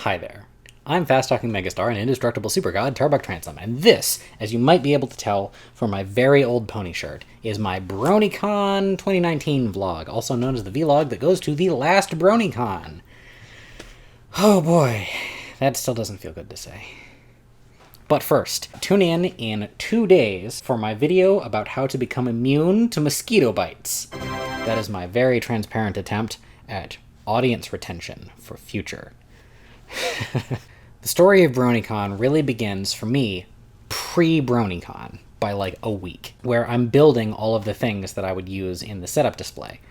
Hi there. I'm fast-talking megastar and indestructible supergod Tarbuck Transom, and this, as you might be able to tell from my very old pony shirt, is my Bronycon 2019 vlog, also known as the vlog that goes to the last Bronycon. Oh boy, that still doesn't feel good to say. But first, tune in 2 days for my video about how to become immune to mosquito bites. That is my very transparent attempt at audience retention for future. The story of Bronycon really begins, for me, pre-Bronycon, by like a week, where I'm building all of the things that I would use in the setup display.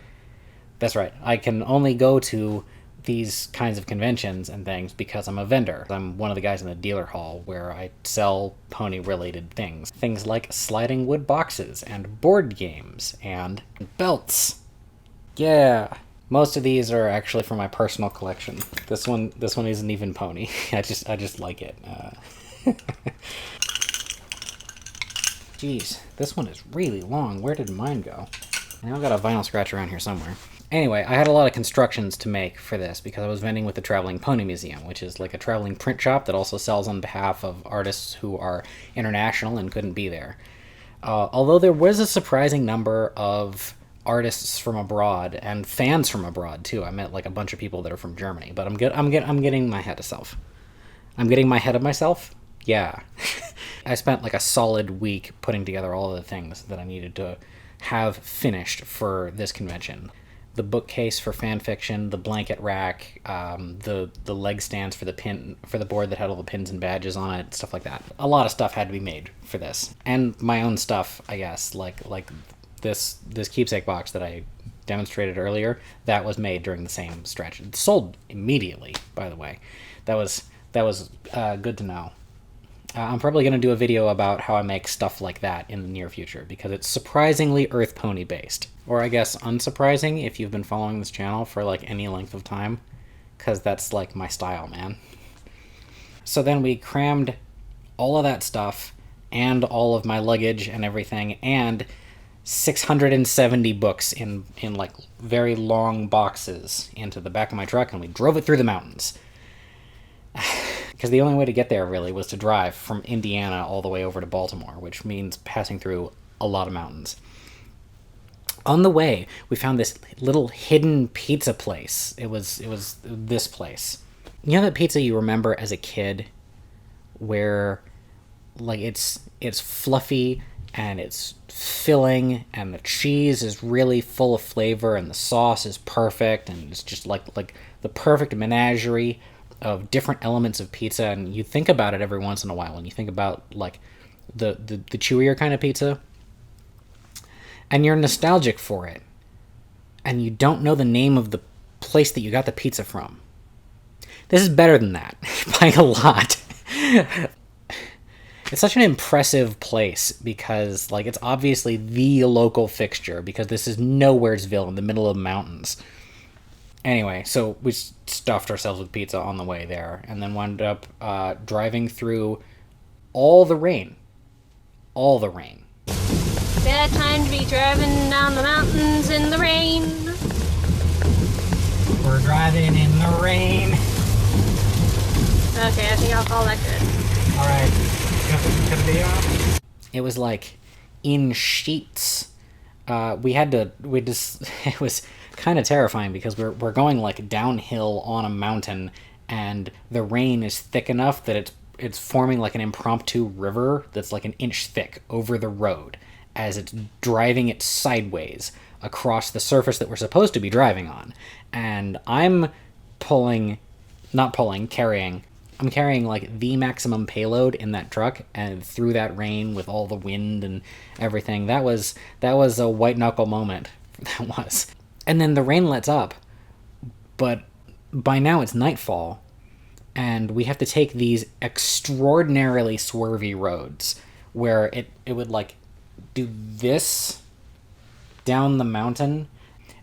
That's right, I can only go to these kinds of conventions and things because I'm a vendor. I'm one of the guys in the dealer hall where I sell pony-related things. Things like sliding wood boxes, and board games, and belts. Yeah. Most of these are actually from my personal collection. This one isn't even pony. I just like it. Jeez, this one is really long. Where did mine go? I got a vinyl scratch around here somewhere. Anyway, I had a lot of constructions to make for this because I was vending with the Traveling Pony Museum, which is like a traveling print shop that also sells on behalf of artists who are international and couldn't be there. Although there was a surprising number of artists from abroad and fans from abroad too. I met like a bunch of people that are from Germany, but I'm getting my head of self. I'm getting my head of myself. Yeah. I spent like a solid week putting together all of the things that I needed to have finished for this convention. The bookcase for fan fiction, the blanket rack, the leg stands for the board that had all the pins and badges on it, stuff like that. A lot of stuff had to be made for this, and my own stuff, I guess, like this keepsake box that I demonstrated earlier, that was made during the same stretch. It sold immediately, by the way. That was good to know. I'm probably going to do a video about how I make stuff like that in the near future, because it's surprisingly Earth Pony based. Or I guess unsurprising if you've been following this channel for like any length of time, because that's like my style, man. So then we crammed all of that stuff, and all of my luggage and everything, and 670 books in like very long boxes into the back of my truck, and we drove it through the mountains. Because the only way to get there really was to drive from Indiana all the way over to Baltimore, which means passing through a lot of mountains. On the way, we found this little hidden pizza place. It was this place. You know that pizza you remember as a kid, where like it's fluffy and it's filling, and the cheese is really full of flavor, and the sauce is perfect, and it's just like the perfect menagerie of different elements of pizza. And you think about it every once in a while, and you think about like the chewier kind of pizza, and you're nostalgic for it, and you don't know the name of the place that you got the pizza from. This is better than that by a lot. It's such an impressive place because, like, it's obviously the local fixture because this is Nowheresville in the middle of the mountains. Anyway, so we stuffed ourselves with pizza on the way there, and then wound up driving through all the rain. All the rain. Bad time to be driving down the mountains in the rain. We're driving in the rain. Okay, I think I'll call that good. All right. It was like in sheets. It was kind of terrifying because we're going like downhill on a mountain, and the rain is thick enough that it's forming like an impromptu river that's like an inch thick over the road as it's driving it sideways across the surface that we're supposed to be driving on. And I'm carrying like the maximum payload in that truck, and through that rain with all the wind and everything. That was a white knuckle moment. That was. And then the rain lets up, but by now it's nightfall, and we have to take these extraordinarily swervy roads where it would like do this down the mountain,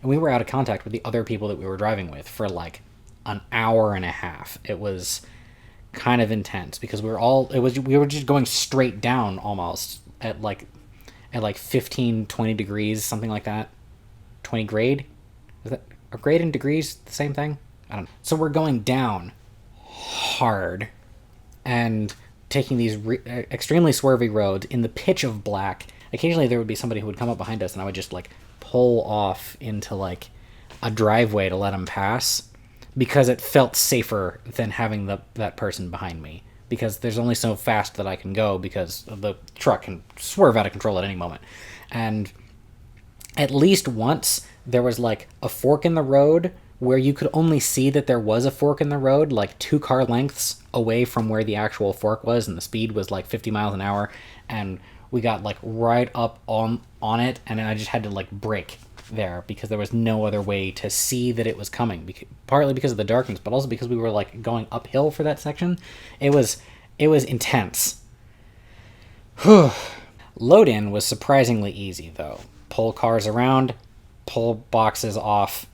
and we were out of contact with the other people that we were driving with for like an hour and a half. It was kind of intense because we were just going straight down almost at like 15, 20 degrees, something like that. 20 grade? Is that, are grade and degrees the same thing? I don't know. So we're going down hard and taking these extremely swervy roads in the pitch of black. Occasionally there would be somebody who would come up behind us, and I would just like pull off into like a driveway to let them pass, because it felt safer than having that person behind me, because there's only so fast that I can go because the truck can swerve out of control at any moment. And at least once there was like a fork in the road where you could only see that there was a fork in the road like 2 car lengths away from where the actual fork was, and the speed was like 50 miles an hour, and we got like right up on it, and I just had to like brake there because there was no other way to see that it was coming, partly because of the darkness, but also because we were like going uphill for that section. It was intense. Load in was surprisingly easy though. Pull cars around, pull boxes off,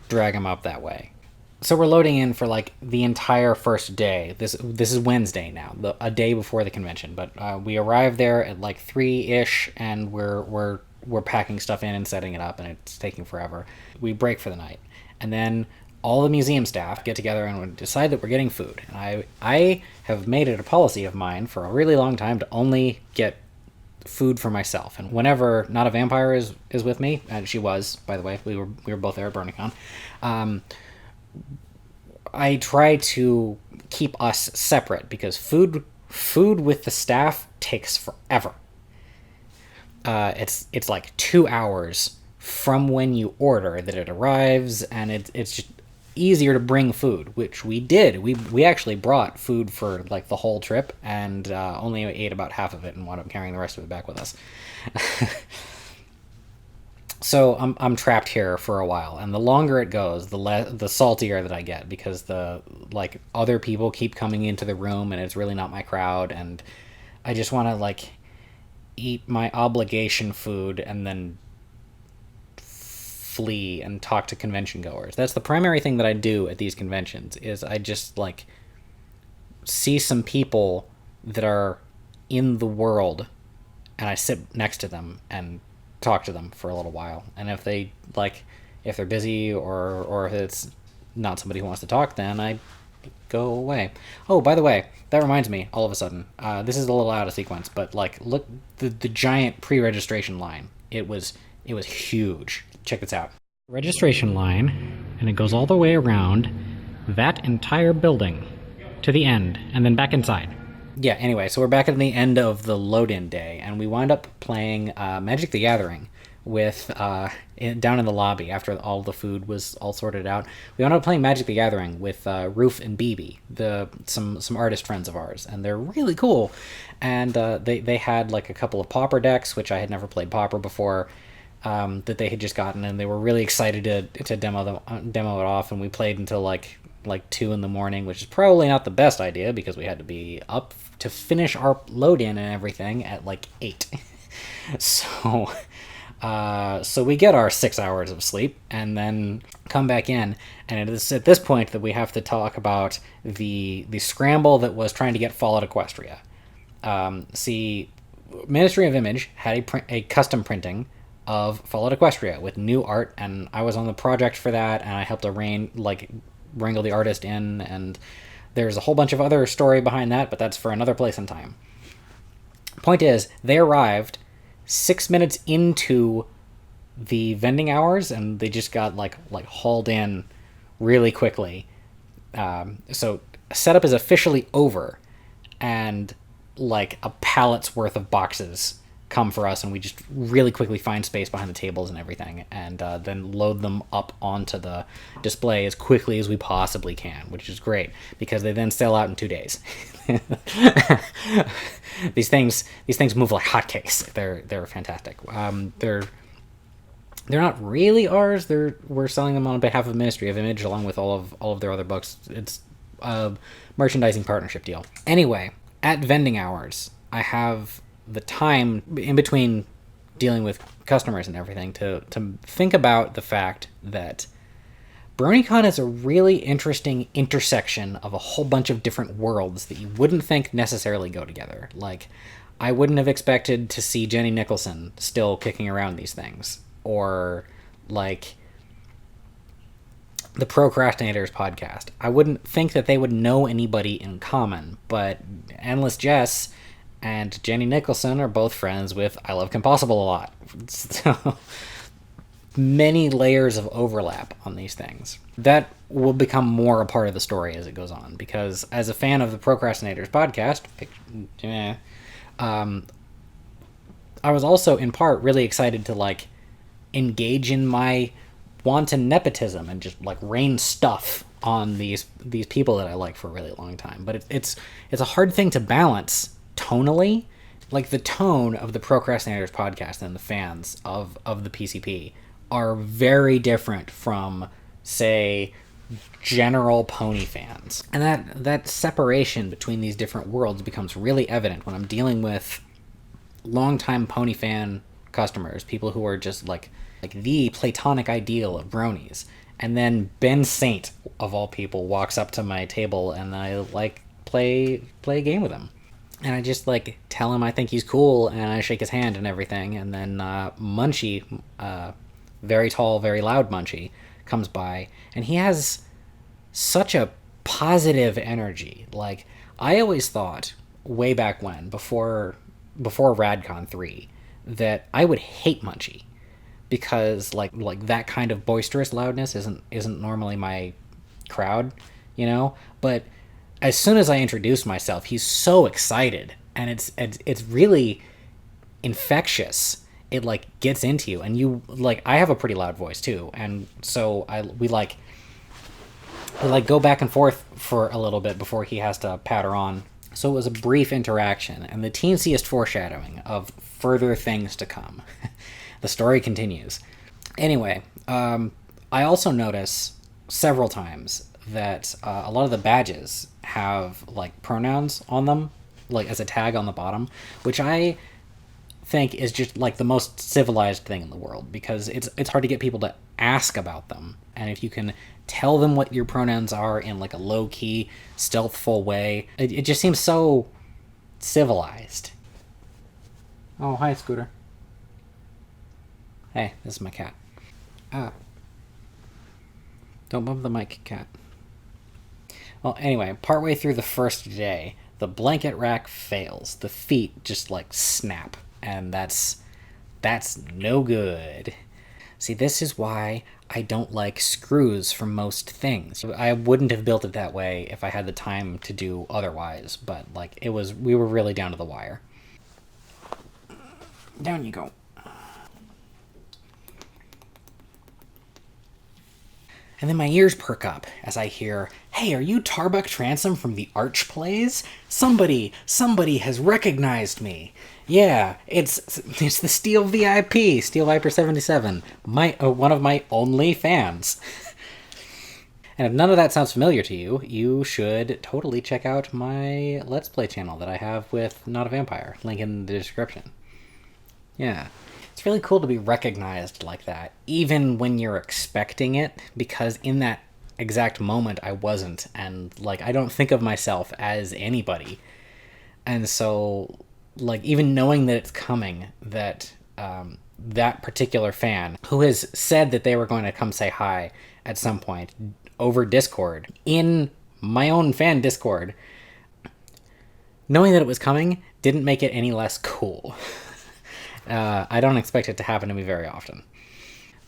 drag them up that way. So we're loading in for like the entire first day. This is Wednesday now, a day before the convention, but we arrived there at like 3-ish, and we're packing stuff in and setting it up, and it's taking forever. We break for the night, and then all the museum staff get together and decide that we're getting food. And I have made it a policy of mine for a really long time to only get food for myself. And whenever Not a Vampire is with me, and she was, by the way, we were both there at Bronycon, I try to keep us separate, because food with the staff takes forever. It's like 2 hours from when you order that it arrives, and it's just easier to bring food, which we did. We actually brought food for like the whole trip, and only ate about half of it and wound up carrying the rest of it back with us. So I'm trapped here for a while, and the longer it goes, the saltier that I get, because the like other people keep coming into the room, and it's really not my crowd, and I just want to like eat my obligation food and then flee and talk to convention goers. That's the primary thing that I do at these conventions, is I just like see some people that are in the world, and I sit next to them and talk to them for a little while. And if they're busy or if it's not somebody who wants to talk, then I go away. Oh, by the way, that reminds me, all of a sudden, this is a little out of sequence, but like, look, the giant pre-registration line. It was huge. Check this out. Registration line, and it goes all the way around that entire building to the end, and then back inside. Yeah, anyway, so we're back at the end of the load-in day, and we wind up playing Magic the Gathering with down in the lobby after all the food was all sorted out. We wound up playing Magic the Gathering with Roof and BB, some artist friends of ours, and they're really cool. And they had like a couple of Pauper decks, which I had never played Pauper before, that they had just gotten, and they were really excited to demo it off, and we played until like 2 a.m, which is probably not the best idea, because we had to be up to finish our load in and everything at like 8. So we get our 6 hours of sleep and then come back in, and it is at this point that we have to talk about the scramble that was trying to get Fallout Equestria. See, Ministry of Image had a custom printing of Fallout Equestria with new art, and I was on the project for that, and I helped wrangle the artist in, and there's a whole bunch of other story behind that, but that's for another place and time. Point is, they arrived 6 minutes into the vending hours, and they just got like hauled in really quickly. So setup is officially over, and like a pallet's worth of boxes come for us, and we just really quickly find space behind the tables and everything, and then load them up onto the display as quickly as we possibly can, which is great, because they then sell out in 2 days. These things move like hotcakes. They're fantastic. They're not really ours. We're selling them on behalf of Ministry of Image, along with all of their other books. It's a merchandising partnership deal. Anyway, at vending hours, I have the time in between dealing with customers and everything to think about the fact that Bronycon is a really interesting intersection of a whole bunch of different worlds that you wouldn't think necessarily go together. Like, I wouldn't have expected to see Jenny Nicholson still kicking around these things, or like the Procrastinators podcast. I wouldn't think that they would know anybody in common, but Endless Jess and Jenny Nicholson are both friends with I Love Compossible a lot. So many layers of overlap on these things. That will become more a part of the story as it goes on, because as a fan of the Procrastinators podcast, I was also in part really excited to like engage in my wanton nepotism and just like rain stuff on these people that I like for a really long time. But it's a hard thing to balance tonally. Like the tone of the Procrastinators podcast and the fans of the PCP are very different from, say, general pony fans. And that separation between these different worlds becomes really evident when I'm dealing with longtime pony fan customers, people who are just like the platonic ideal of bronies. And then Ben Saint, of all people, walks up to my table and I like play a game with him. And I just like tell him I think he's cool and I shake his hand and everything. And then Munchie, very tall, very loud Munchie, comes by and he has such a positive energy. Like, I always thought way back when, before Radcon 3, that I would hate Munchie because like that kind of boisterous loudness isn't normally my crowd, you know? But as soon as I introduce myself, he's so excited and it's really infectious. It like gets into you, and you like, I have a pretty loud voice too, and so we go back and forth for a little bit before he has to patter on. So it was a brief interaction and the teensiest foreshadowing of further things to come. The story continues. Anyway, I also notice several times that a lot of the badges have like pronouns on them, like as a tag on the bottom, which I think is just like the most civilized thing in the world, because it's hard to get people to ask about them. And if you can tell them what your pronouns are in like a low-key, stealthful way, it just seems so civilized. Oh, hi, Scooter. Hey, this is my cat. Don't bump the mic, cat. Well, anyway, partway through the first day, the blanket rack fails. The feet just like snap, and that's no good. See, this is why I don't like screws for most things. I wouldn't have built it that way if I had the time to do otherwise, but like we were really down to the wire. Down you go. And then my ears perk up as I hear, "Hey, are you Tarbuck Transom from the Arch Plays? Somebody has recognized me. Yeah, it's the Steel VIP, Steel Viper 77, one of my only fans." And if none of that sounds familiar to you, you should totally check out my Let's Play channel that I have with Not a Vampire. Link in the description. Yeah. It's really cool to be recognized like that, even when you're expecting it, because in that exact moment I wasn't, and like I don't think of myself as anybody. And so like even knowing that it's coming, that that particular fan who has said that they were going to come say hi at some point over Discord, in my own fan Discord, knowing that it was coming didn't make it any less cool. I don't expect it to happen to me very often.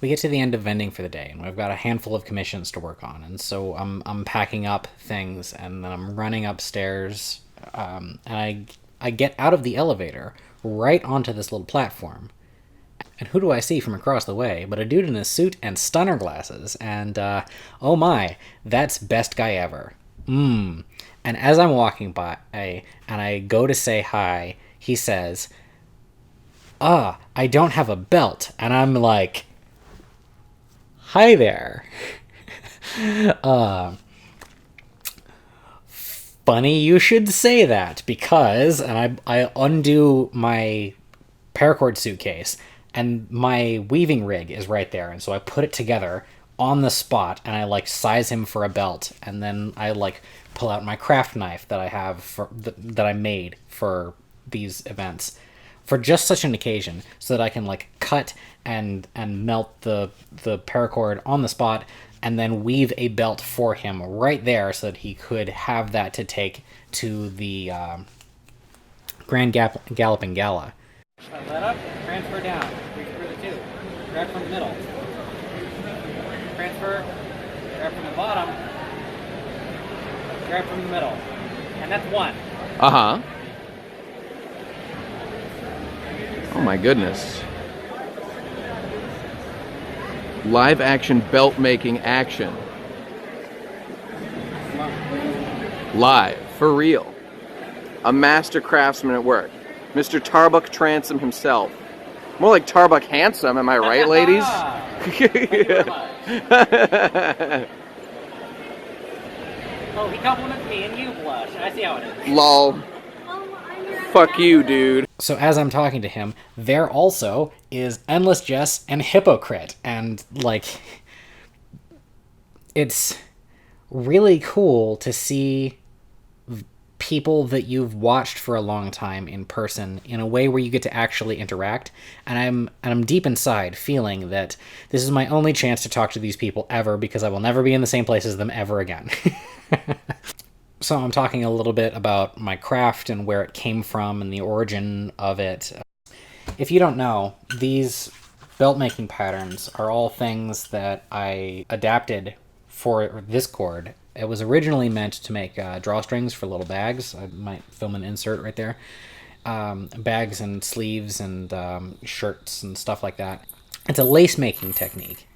We get to the end of vending for the day, and we've got a handful of commissions to work on, and so I'm packing up things, and then I'm running upstairs, and I get out of the elevator right onto this little platform. And who do I see from across the way but a dude in a suit and stunner glasses, and oh my, that's best guy ever. And as I'm walking by, and I go to say hi, he says, "I don't have a belt." And I'm like, "Hi there." Funny you should say that, because, and I undo my paracord suitcase, and my weaving rig is right there, and so I put it together on the spot, and I like size him for a belt, and then I like pull out my craft knife that I have that I made for these events, for just such an occasion, so that I can like cut and melt the paracord on the spot, and then weave a belt for him right there so that he could have that to take to the Grand Galloping Gala. Shut that up, transfer down, reach through the two, grab from the middle, transfer, grab from the bottom, grab from the middle, and that's one. Uh-huh. Oh my goodness. Live action belt making action. Live, for real. A master craftsman at work. Mr. Tarbuck Transom himself. More like Tarbuck Handsome, am I right, ladies? Oh, he compliments me and you blush. I see how it is. Lol. Fuck you, dude. So as I'm talking to him, there also is Endless Jess and Hypocrite. And, like, it's really cool to see people that you've watched for a long time in person in a way where you get to actually interact. And I'm deep inside feeling that this is my only chance to talk to these people ever, because I will never be in the same place as them ever again. So I'm talking a little bit about my craft and where it came from and the origin of it. If you don't know, these belt making patterns are all things that I adapted for this cord. It was originally meant to make drawstrings for little bags. I might film an insert right there. Bags and sleeves and shirts and stuff like that. It's a lace making technique.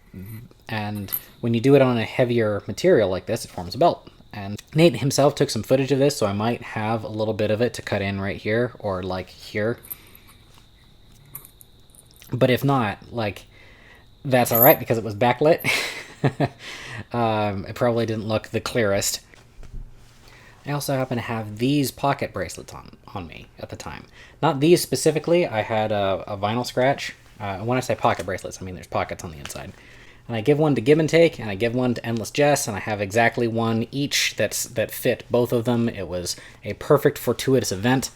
And when you do it on a heavier material like this, it forms a belt. And Nate himself took some footage of this, so I might have a little bit of it to cut in right here, or like here. But if not, like, that's alright because it was backlit. It probably didn't look the clearest. I also happen to have these pocket bracelets on me at the time. Not these specifically, I had a vinyl scratch. When I say pocket bracelets, I mean there's pockets on the inside. And I give one to Give and Take, and I give one to Endless Jess, and I have exactly one each that fit both of them. It was a perfect fortuitous event,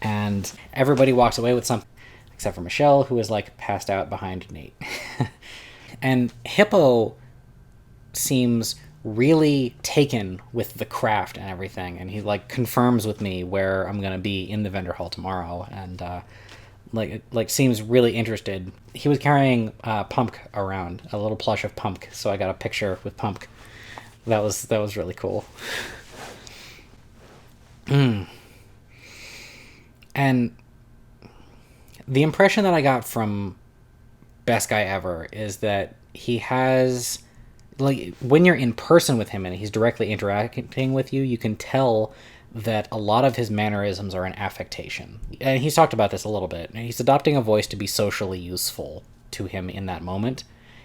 and everybody walks away with something, except for Michelle, who is like passed out behind Nate. And Hippo seems really taken with the craft and everything, and he like confirms with me where I'm gonna be in the vendor hall tomorrow, and like seems really interested. He was carrying Pumpk around, a little plush of Pumpk, so I got a picture with Pumpk. That was really cool. And the impression that I got from Best Guy Ever is that he has, like, when you're in person with him and he's directly interacting with you, you can tell that a lot of his mannerisms are an affectation. And he's talked about this a little bit. He's adopting a voice to be socially useful to him in that moment.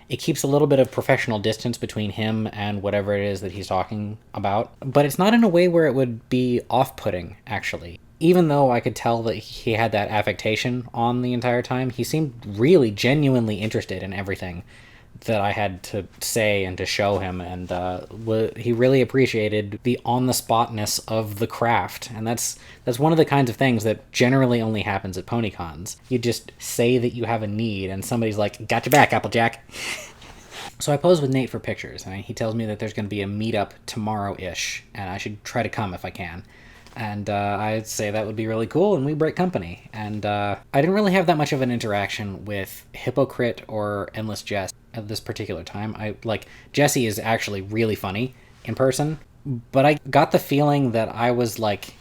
It keeps a little bit of professional distance between him and whatever it is that he's talking about. But it's not in a way where it would be off-putting, actually. Even though I could tell that he had that affectation on the entire time, he seemed really genuinely interested in everything that I had to say and to show him, and he really appreciated the on-the-spotness of the craft, and that's one of the kinds of things that generally only happens at ponycons. You just say that you have a need, and somebody's like, "Got your back, Applejack." So I posed with Nate for pictures, and he tells me that there's going to be a meetup tomorrow-ish, and I should try to come if I can. And I'd say that would be really cool, and we break company. And I didn't really have that much of an interaction with Hypocrite or Endless Jess at this particular time. Jessie is actually really funny in person, but I got the feeling that I was, like,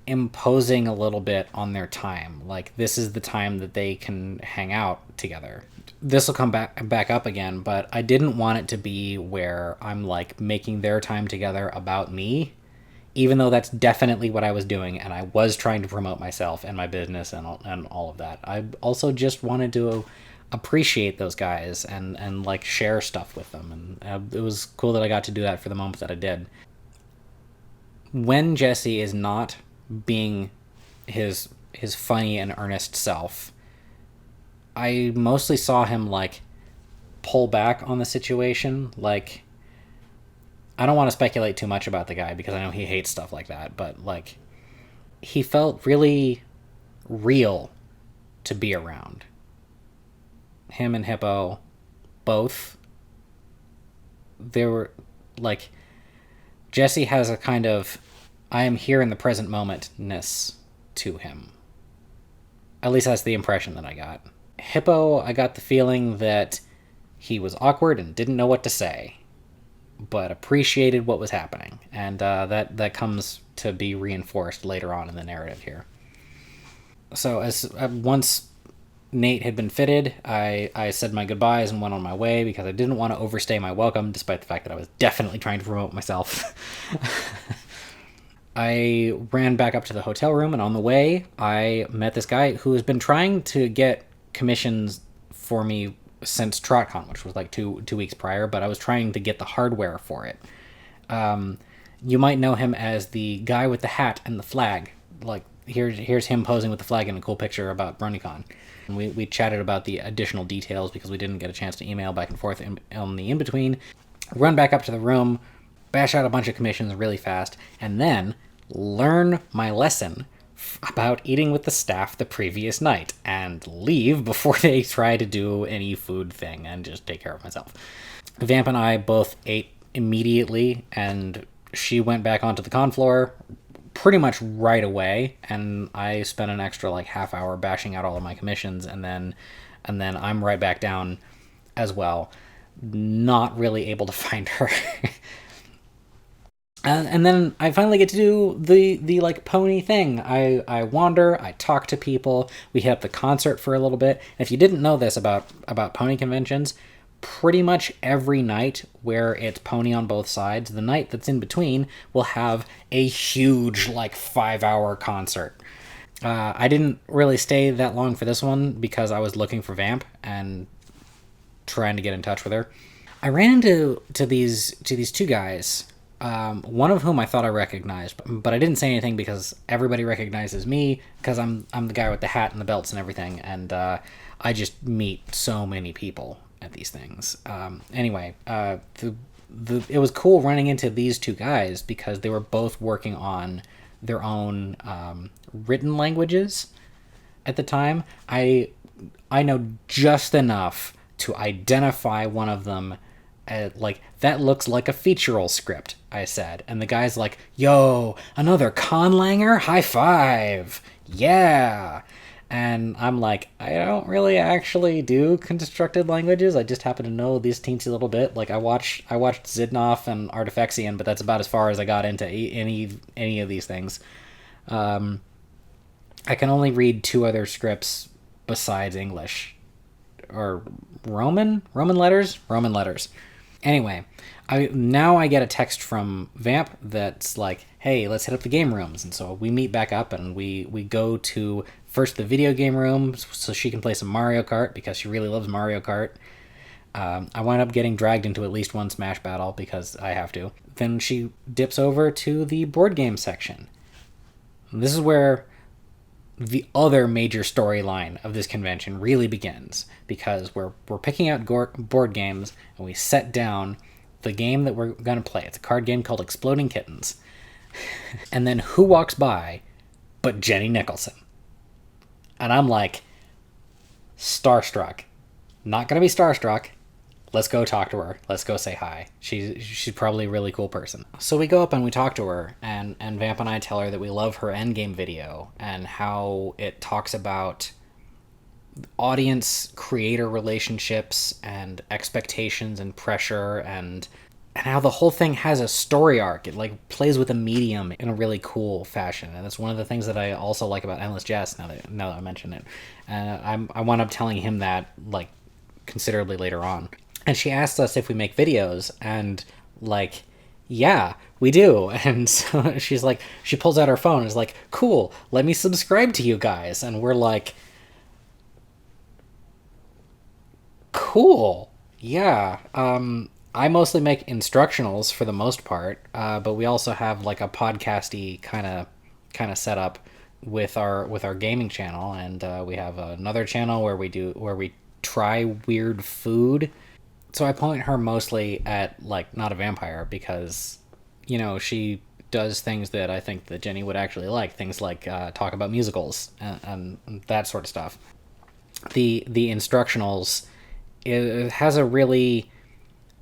imposing a little bit on their time. Like, this is the time that they can hang out together. This will come back up again, but I didn't want it to be where I'm, like, making their time together about me, even though that's definitely what I was doing, and I was trying to promote myself and my business and all of that. I also just wanted to appreciate those guys and like share stuff with them, and it was cool that I got to do that for the moment that I did. When Jesse is not being his funny and earnest self, I mostly saw him like pull back on the situation. Like, I don't want to speculate too much about the guy because I know he hates stuff like that, but like, he felt really real to be around. Him and Hippo both there were, like, Jesse has a kind of I am here in the present moment-ness to him. At least that's the impression that I got. Hippo, I got the feeling that he was awkward and didn't know what to say, but appreciated what was happening. And that comes to be reinforced later on in the narrative here. So once Nate had been fitted, I said my goodbyes and went on my way because I didn't want to overstay my welcome, despite the fact that I was definitely trying to promote myself. I ran back up to the hotel room, and on the way, I met this guy who has been trying to get commissions for me since TrotCon, which was like two weeks prior, but I was trying to get the hardware for it. You might know him as the guy with the hat and the flag. Like, here's him posing with the flag in a cool picture about Bronycon. And we chatted about the additional details because we didn't get a chance to email back and forth on the in-between. Run back up to the room, bash out a bunch of commissions really fast, and then learn my lesson about eating with the staff the previous night and leave before they try to do any food thing and just take care of myself. Vamp and I both ate immediately, and she went back onto the con floor pretty much right away, and I spent an extra like half hour bashing out all of my commissions, and then I'm right back down as well, not really able to find her. And then I finally get to do the like pony thing. I wander, I talk to people, we hit up the concert for a little bit. And if you didn't know this about pony conventions, pretty much every night where it's pony on both sides, the night that's in between will have a huge like 5-hour concert. I didn't really stay that long for this one because I was looking for Vamp and trying to get in touch with her. I ran into these two guys. One of whom I thought I recognized, but I didn't say anything because everybody recognizes me because I'm the guy with the hat and the belts and everything, and I just meet so many people at these things. Anyway, it was cool running into these two guys because they were both working on their own written languages at the time. I know just enough to identify one of them. Like, that looks like a featural script, I said. And the guy's like, yo, another conlanger? High five! Yeah! And I'm like, I don't really actually do constructed languages. I just happen to know these teensy little bit. Like, I watched Zidnoff and Artifexian, but that's about as far as I got into any of these things. I can only read 2 other scripts besides English. Or Roman letters? Roman letters. Anyway, I get a text from Vamp that's like, hey, let's hit up the game rooms. And so we meet back up and we go to first the video game room so she can play some Mario Kart because she really loves Mario Kart. I wind up getting dragged into at least one Smash battle because I have to. Then she dips over to the board game section. And this is where the other major storyline of this convention really begins, because we're picking out board games and we set down the game that we're going to play. It's a card game called Exploding Kittens. And then who walks by but Jenny Nicholson? And I'm like, starstruck. Not going to be starstruck. Let's go talk to her. Let's go say hi. She's probably a really cool person. So we go up and we talk to her, and Vamp and I tell her that we love her endgame video and how it talks about audience-creator relationships and expectations and pressure, and how the whole thing has a story arc. It like plays with a medium in a really cool fashion, and that's one of the things that I also like about Endless Jest. Now that I mention it, and I wound up telling him that like considerably later on. And she asked us if we make videos, and like, yeah, we do. And so she's like, she pulls out her phone and is like, cool, let me subscribe to you guys. And we're like, cool, yeah. I mostly make instructionals for the most part, but we also have like a podcasty kind of setup with our gaming channel, and we have another channel where we try weird food. So I point her mostly at, like, Not a Vampire because, you know, she does things that I think that Jenny would actually like. Things like talk about musicals and that sort of stuff. The instructionals, it has a really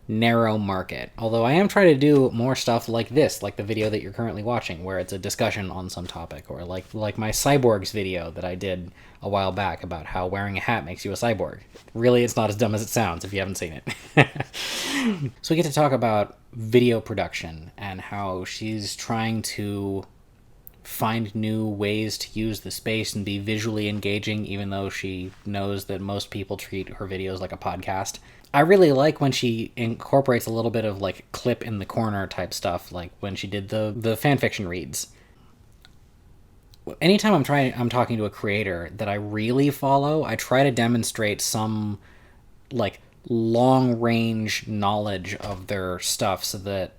narrow market. Although I am trying to do more stuff like this, like the video that you're currently watching, where it's a discussion on some topic, or like my cyborgs video that I did a while back about how wearing a hat makes you a cyborg. Really, it's not as dumb as it sounds if you haven't seen it. So we get to talk about video production and how she's trying to find new ways to use the space and be visually engaging, even though she knows that most people treat her videos like a podcast. I really like when she incorporates a little bit of like clip in the corner type stuff, like when she did the fanfiction reads. Anytime I'm talking to a creator that I really follow, I try to demonstrate some like long range knowledge of their stuff, so that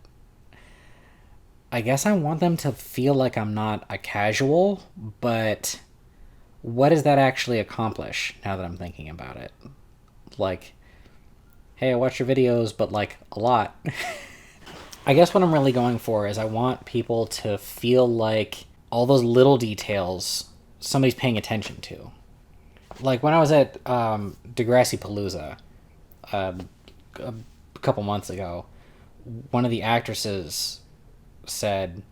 I guess I want them to feel like I'm not a casual, but what does that actually accomplish now that I'm thinking about it? Like, hey, I watch your videos, but like a lot. I guess what I'm really going for is I want people to feel like all those little details somebody's paying attention to. Like when I was at Degrassi Palooza a couple months ago, one of the actresses said,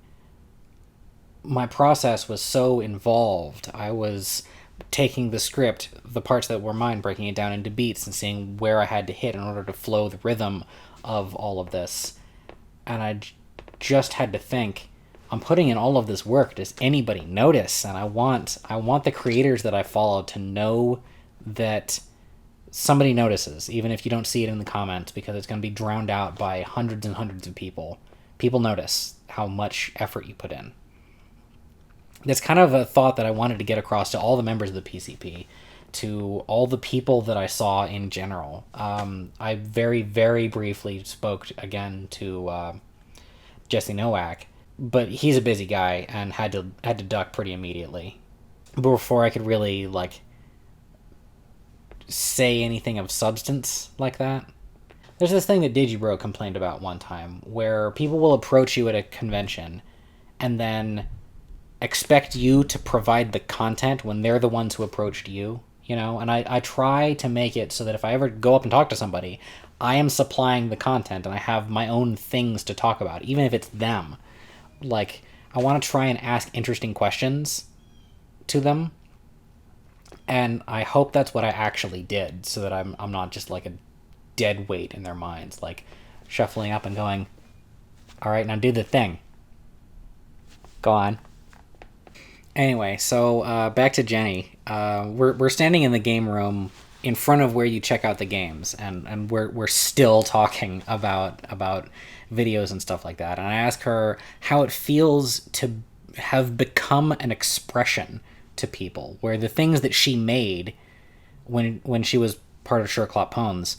my process was so involved. I was taking the script, the parts that were mine, breaking it down into beats and seeing where I had to hit in order to flow the rhythm of all of this. And I just had to think, I'm putting in all of this work. Does anybody notice? And I want the creators that I follow to know that somebody notices, even if you don't see it in the comments, because it's going to be drowned out by hundreds and hundreds of people. People notice how much effort you put in. That's kind of a thought that I wanted to get across to all the members of the PCP, to all the people that I saw in general. I very, very briefly spoke again to Jesse Nowak, but he's a busy guy and had to duck pretty immediately before I could really like say anything of substance like that. There's this thing that Digi complained about one time, where people will approach you at a convention and then expect you to provide the content when they're the ones who approached you, you know? And I try to make it so that if I ever go up and talk to somebody, I am supplying the content and I have my own things to talk about, even if it's them. Like, I want to try and ask interesting questions to them, and I hope that's what I actually did, so that I'm not just like a dead weight in their minds, like shuffling up and going, all right, now do the thing. Go on. Anyway, so back to Jenny. We're standing in the game room in front of where you check out the games, and we're still talking about videos and stuff like that. And I ask her how it feels to have become an expression to people, where the things that she made when she was part of Sherclop Pones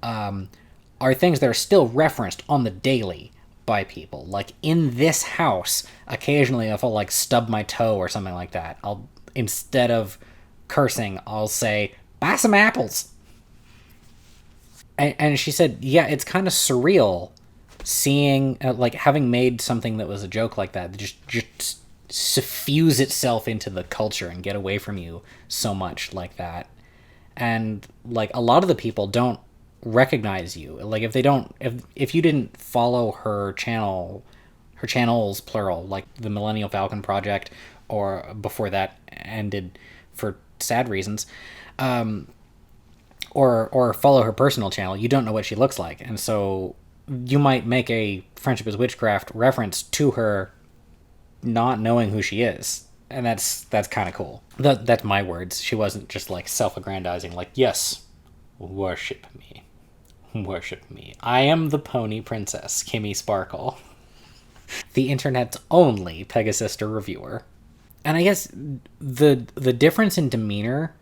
are things that are still referenced on the daily by people. Like in this house, occasionally if I'll like stub my toe or something like that, I'll, instead of cursing, I'll say, buy some apples. And she said, yeah, it's kind of surreal seeing, like, having made something that was a joke like that just suffuse itself into the culture and get away from you so much like that. And like a lot of the people don't recognize you. Like if you didn't follow her channels plural, like the Millennial Falcon Project, or before that ended for sad reasons, or follow her personal channel, you don't know what she looks like. And so you might make a Friendship is Witchcraft reference to her not knowing who she is. And that's kind of cool. That's my words. She wasn't just like self-aggrandizing, like, yes, worship me. Worship me. I am the pony princess, Kimmy Sparkle. The internet's only Pegasister reviewer. And I guess the difference in demeanor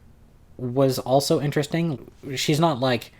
was also interesting. She's not like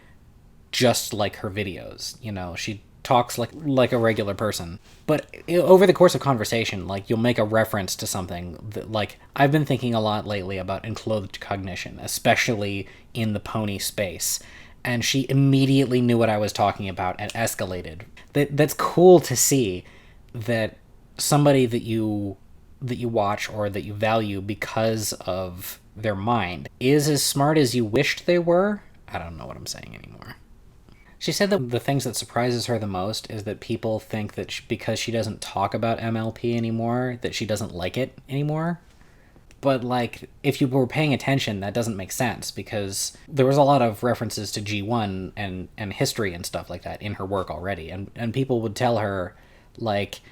just like her videos, you know. She talks like a regular person. But over the course of conversation, like, you'll make a reference to something that, like, I've been thinking a lot lately about enclothed cognition, especially in the pony space. And she immediately knew what I was talking about and escalated. That's cool to see, that somebody that you watch or that you value because of their mind is as smart as you wished they were. I don't know what I'm saying anymore. She said that the things that surprises her the most is that people think that because she doesn't talk about MLP anymore, that she doesn't like it anymore. But, like, if you were paying attention, that doesn't make sense, because there was a lot of references to G1 and history and stuff like that in her work already. And people would tell her, like,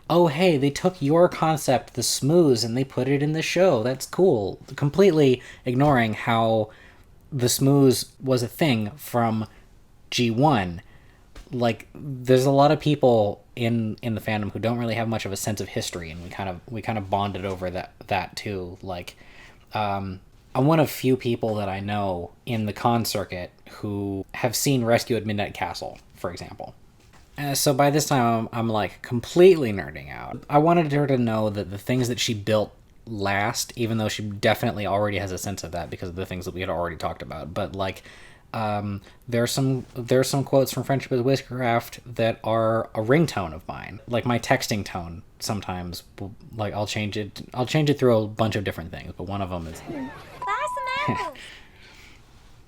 oh, hey, they took your concept, the smooze, and they put it in the show. That's cool. Completely ignoring how the smooze was a thing from G1. Like, there's a lot of people in the fandom who don't really have much of a sense of history, and we kind of bonded over that too. Like, I'm one of few people that I know in the con circuit who have seen Rescue at Midnight Castle, for example. So by this time, I'm like completely nerding out. I wanted her to know that the things that she built last, even though she definitely already has a sense of that because of the things that we had already talked about, but like, there's some quotes from Friendship is Witchcraft that are a ringtone of mine. Like my texting tone sometimes, like I'll change it through a bunch of different things, but one of them is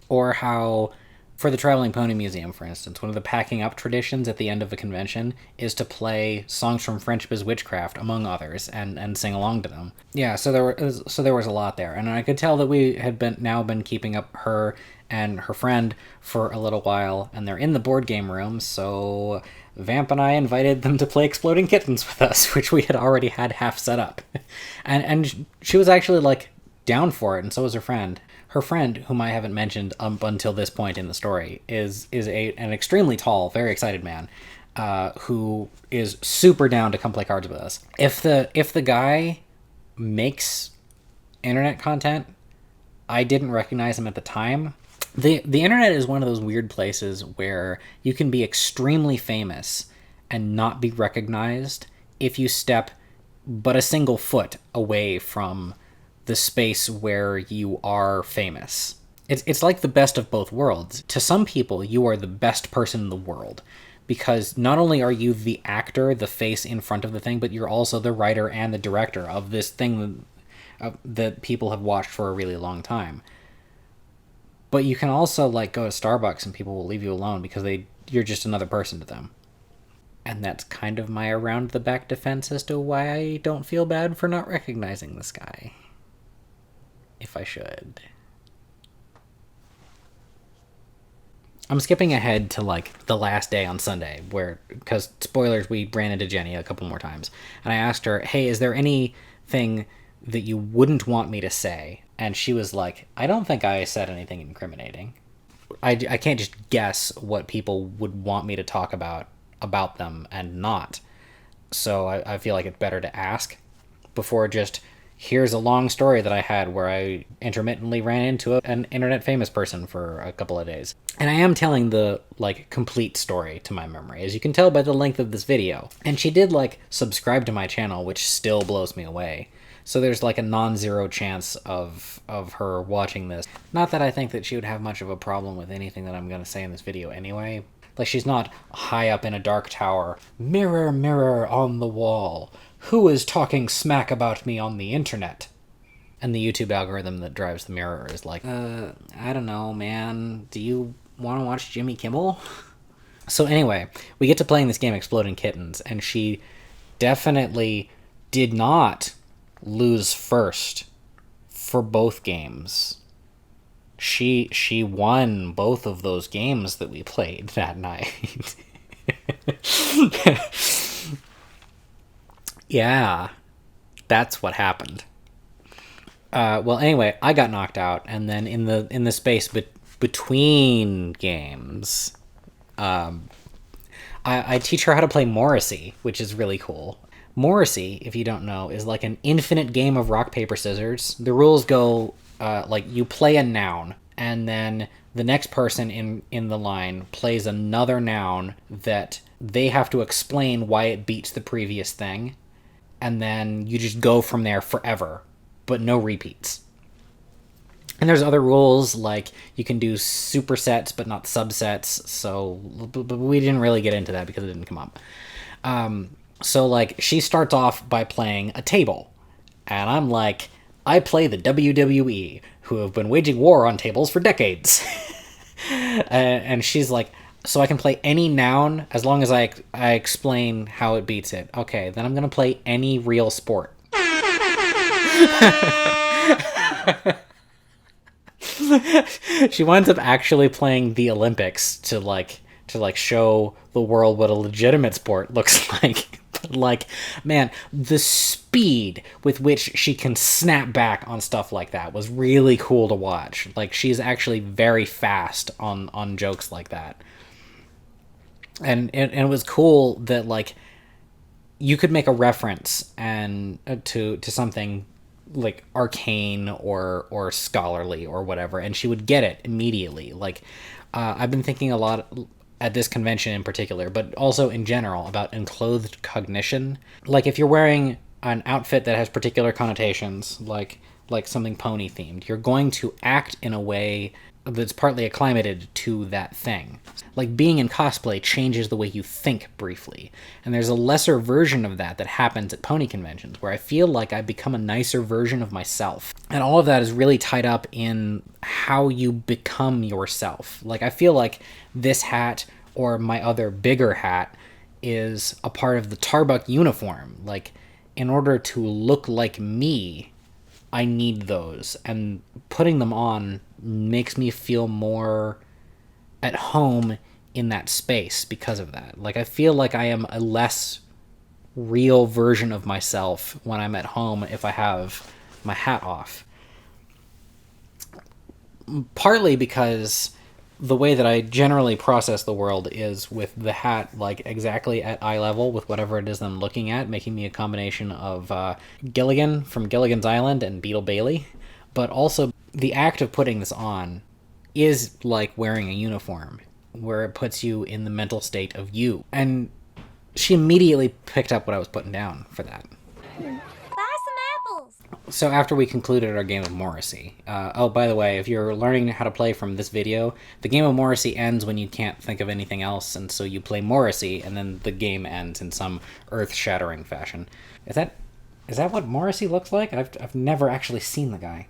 or how for the Traveling Pony Museum, for instance, one of the packing up traditions at the end of a convention is to play songs from Friendship is Witchcraft, among others, and sing along to them. Yeah, so there was a lot there, and I could tell that we had been keeping up her and her friend for a little while, and they're in the board game room, so Vamp and I invited them to play Exploding Kittens with us, which we had already had half set up. and she was actually, like, down for it, and so was her friend. Her friend, whom I haven't mentioned up until this point in the story, is an extremely tall, very excited man, who is super down to come play cards with us. If the guy makes internet content, I didn't recognize him at the time. The internet is one of those weird places where you can be extremely famous and not be recognized if you step but a single foot away from the space where you are famous. It's like the best of both worlds. To some people, you are the best person in the world, because not only are you the actor, the face in front of the thing, but you're also the writer and the director of this thing that people have watched for a really long time. But you can also, like, go to Starbucks and people will leave you alone because you're just another person to them. And that's kind of my around the back defense as to why I don't feel bad for not recognizing this guy. If I should. I'm skipping ahead to, like, the last day on Sunday, because, spoilers, we ran into Jenny a couple more times. And I asked her, hey, is there anything that you wouldn't want me to say? And she was like, I don't think I said anything incriminating. I can't just guess what people would want me to talk about them and not. So I feel like it's better to ask before just, here's a long story that I had where I intermittently ran into an internet famous person for a couple of days. And I am telling the, like, complete story to my memory, as you can tell by the length of this video. And she did, like, subscribe to my channel, which still blows me away. So there's, like, a non-zero chance of her watching this. Not that I think that she would have much of a problem with anything that I'm going to say in this video anyway. Like, she's not high up in a dark tower. Mirror, mirror on the wall. Who is talking smack about me on the internet? And the YouTube algorithm that drives the mirror is like, I don't know, man. Do you want to watch Jimmy Kimmel? So anyway, we get to playing this game, Exploding Kittens, and she definitely did not lose first for both games. She won both of those games that we played that night. Yeah, that's what happened. Well, anyway, I got knocked out, and then in the space between games, I teach her how to play Morrissey, which is really cool. Morrissey, if you don't know, is like an infinite game of rock, paper, scissors. The rules go, like, you play a noun, and then the next person in the line plays another noun that they have to explain why it beats the previous thing, and then you just go from there forever, but no repeats. And there's other rules, like you can do supersets but not subsets, so but we didn't really get into that because it didn't come up. So, like, she starts off by playing a table, and I'm like, I play the WWE, who have been waging war on tables for decades. And she's like, So I can play any noun as long as I explain how it beats it. Okay, then I'm going to play any real sport. She winds up actually playing the Olympics to show the world what a legitimate sport looks like. Like, man, the speed with which she can snap back on stuff like that was really cool to watch. Like, she's actually very fast on jokes like that. And it was cool that, like, you could make a reference and to something like arcane or scholarly or whatever, and she would get it immediately. Like, I've been thinking a lot at this convention in particular, but also in general, about enclothed cognition. Like, if you're wearing an outfit that has particular connotations, like something pony themed, you're going to act in a way that's partly acclimated to that thing. Like, being in cosplay changes the way you think briefly. And there's a lesser version of that happens at pony conventions, where I feel like I become a nicer version of myself. And all of that is really tied up in how you become yourself. Like, I feel like this hat, or my other bigger hat, is a part of the Tarbuck uniform. Like, in order to look like me, I need those. And putting them on makes me feel more at home in that space because of that. Like, I feel like I am a less real version of myself when I'm at home if I have my hat off. Partly because the way that I generally process the world is with the hat, like, exactly at eye level with whatever it is I'm looking at, making me a combination of Gilligan from Gilligan's Island and Beetle Bailey. But also, the act of putting this on is like wearing a uniform, where it puts you in the mental state of you. And she immediately picked up what I was putting down for that. Buy some apples! So after we concluded our game of Morrissey, oh, by the way, if you're learning how to play from this video, the game of Morrissey ends when you can't think of anything else, and so you play Morrissey, and then the game ends in some earth-shattering fashion. Is that what Morrissey looks like? I've never actually seen the guy.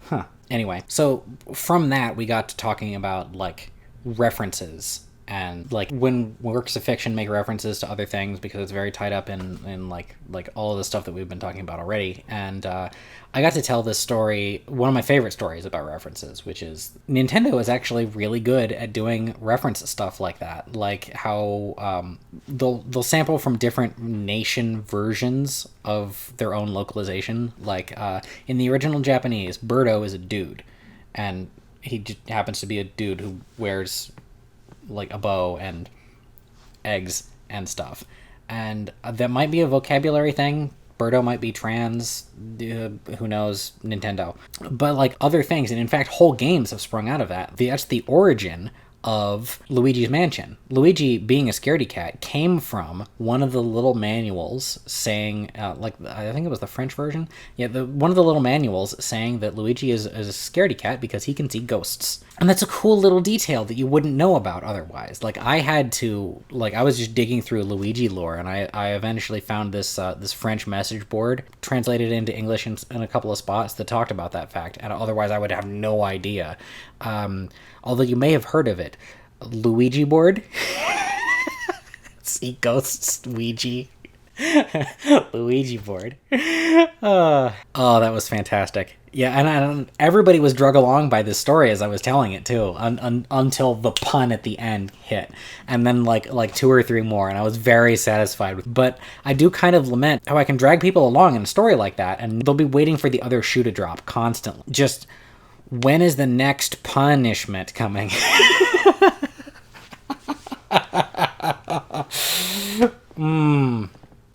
Huh. Anyway, so from that, we got to talking about, like, references, and, like, when works of fiction make references to other things, because it's very tied up in like all of the stuff that we've been talking about already. And I got to tell this story, one of my favorite stories about references, which is Nintendo is actually really good at doing reference stuff like that. Like how they'll sample from different nation versions of their own localization. Like in the original Japanese, Birdo is a dude, and he just happens to be a dude who wears, like, a bow and eggs and stuff. And that might be a vocabulary thing. Birdo might be trans, who knows, Nintendo. But, like, other things, and in fact, whole games have sprung out of that. That's the origin of Luigi's Mansion. Luigi, being a scaredy cat, came from one of the little manuals saying, like, I think it was the French version? Yeah, one of the little manuals saying that Luigi is a scaredy cat because he can see ghosts. And that's a cool little detail that you wouldn't know about otherwise. Like, I was just digging through Luigi lore, and I eventually found this French message board translated into English in a couple of spots that talked about that fact, and otherwise I would have no idea. Although you may have heard of it. Luigi board? See ghosts, Ouija. Luigi board. Oh, that was fantastic. Yeah, and everybody was drug along by this story as I was telling it, too, until the pun at the end hit. And then, like 2 or 3 more, and I was very satisfied with. But I do kind of lament how I can drag people along in a story like that, and they'll be waiting for the other shoe to drop constantly. Just, when is the next punishment coming?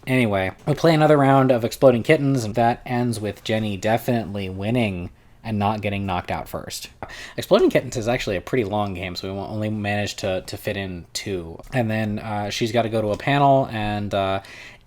Anyway, we play another round of Exploding Kittens, and that ends with Jenny definitely winning and not getting knocked out first. Exploding Kittens is actually a pretty long game, so we only managed to fit in 2. And then she's got to go to a panel, and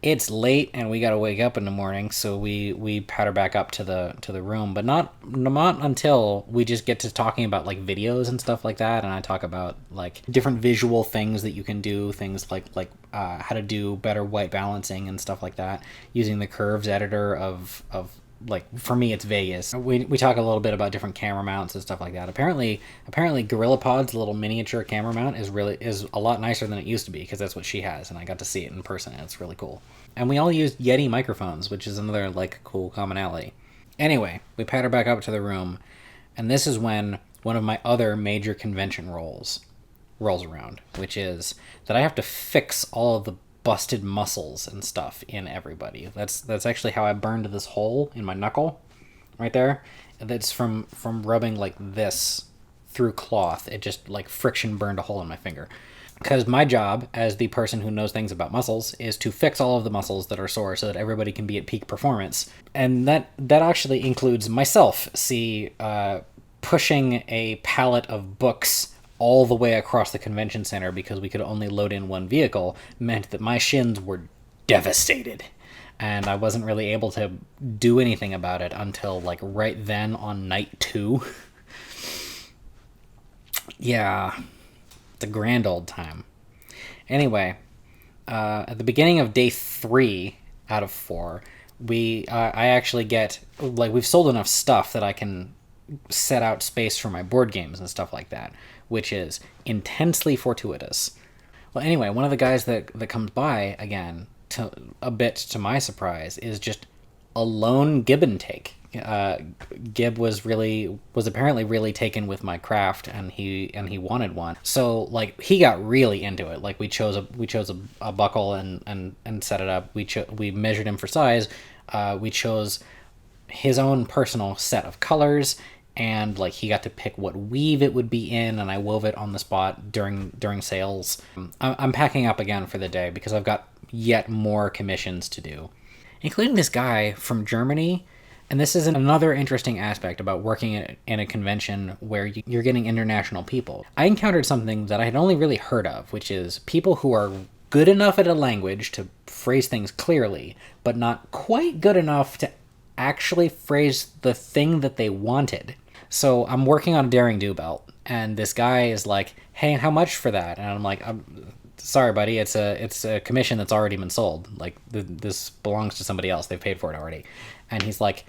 it's late, and we got to wake up in the morning, so we patter back up to the room, but not until we just get to talking about, like, videos and stuff like that, and I talk about, like, different visual things that you can do, things like how to do better white balancing and stuff like that, using the curves editor of like for me it's Vegas. We talk a little bit about different camera mounts and stuff like that. Apparently GorillaPod's little miniature camera mount is a lot nicer than it used to be, because that's what she has, and I got to see it in person, and it's really cool. And we all used Yeti microphones, which is another like cool commonality. Anyway, we patter back up to the room, and this is when one of my other major convention rolls around, which is that I have to fix all of the busted muscles and stuff in everybody. That's actually how I burned this hole in my knuckle right there. That's from rubbing like this through cloth. It just like friction burned a hole in my finger. Because my job as the person who knows things about muscles is to fix all of the muscles that are sore so that everybody can be at peak performance. And that actually includes myself. See, pushing a pallet of books all the way across the convention center because we could only load in one vehicle meant that my shins were devastated. And I wasn't really able to do anything about it until like right then on night 2. Yeah, it's a grand old time. Anyway, at the beginning of day 3 out of 4, I actually get, like, we've sold enough stuff that I can set out space for my board games and stuff like that, which is intensely fortuitous. Well, anyway, one of the guys that comes by, again, a bit to my surprise, is just a lone Gibbon take. Gib was apparently really taken with my craft, and he wanted one. So like he got really into it. Like we chose a buckle and set it up. We measured him for size. We chose his own personal set of colors, and like he got to pick what weave it would be in, and I wove it on the spot during sales. I'm packing up again for the day because I've got yet more commissions to do, including this guy from Germany. And this is another interesting aspect about working in a convention where you're getting international people. I encountered something that I had only really heard of, which is people who are good enough at a language to phrase things clearly, but not quite good enough to actually phrase the thing that they wanted. So I'm working on a Daring Do belt, and this guy is like, "Hey, how much for that?" And I'm like, "Sorry, buddy, it's a commission that's already been sold. Like, this belongs to somebody else. They've paid for it already." And he's like,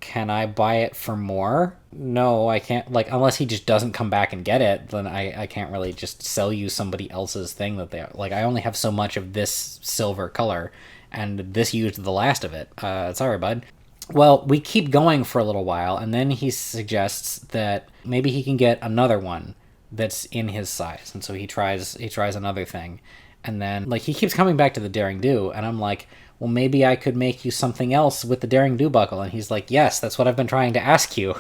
"Can I buy it for more?" No, I can't. Like, unless he just doesn't come back and get it, then I can't really just sell you somebody else's thing that they like. I only have so much of this silver color, and this used the last of it. Sorry, bud. Well, we keep going for a little while, and then he suggests that maybe he can get another one that's in his size, and so he tries another thing, and then like he keeps coming back to the Daring Do, and I'm like, well, maybe I could make you something else with the Daring Do buckle. And he's like, yes, that's what I've been trying to ask you.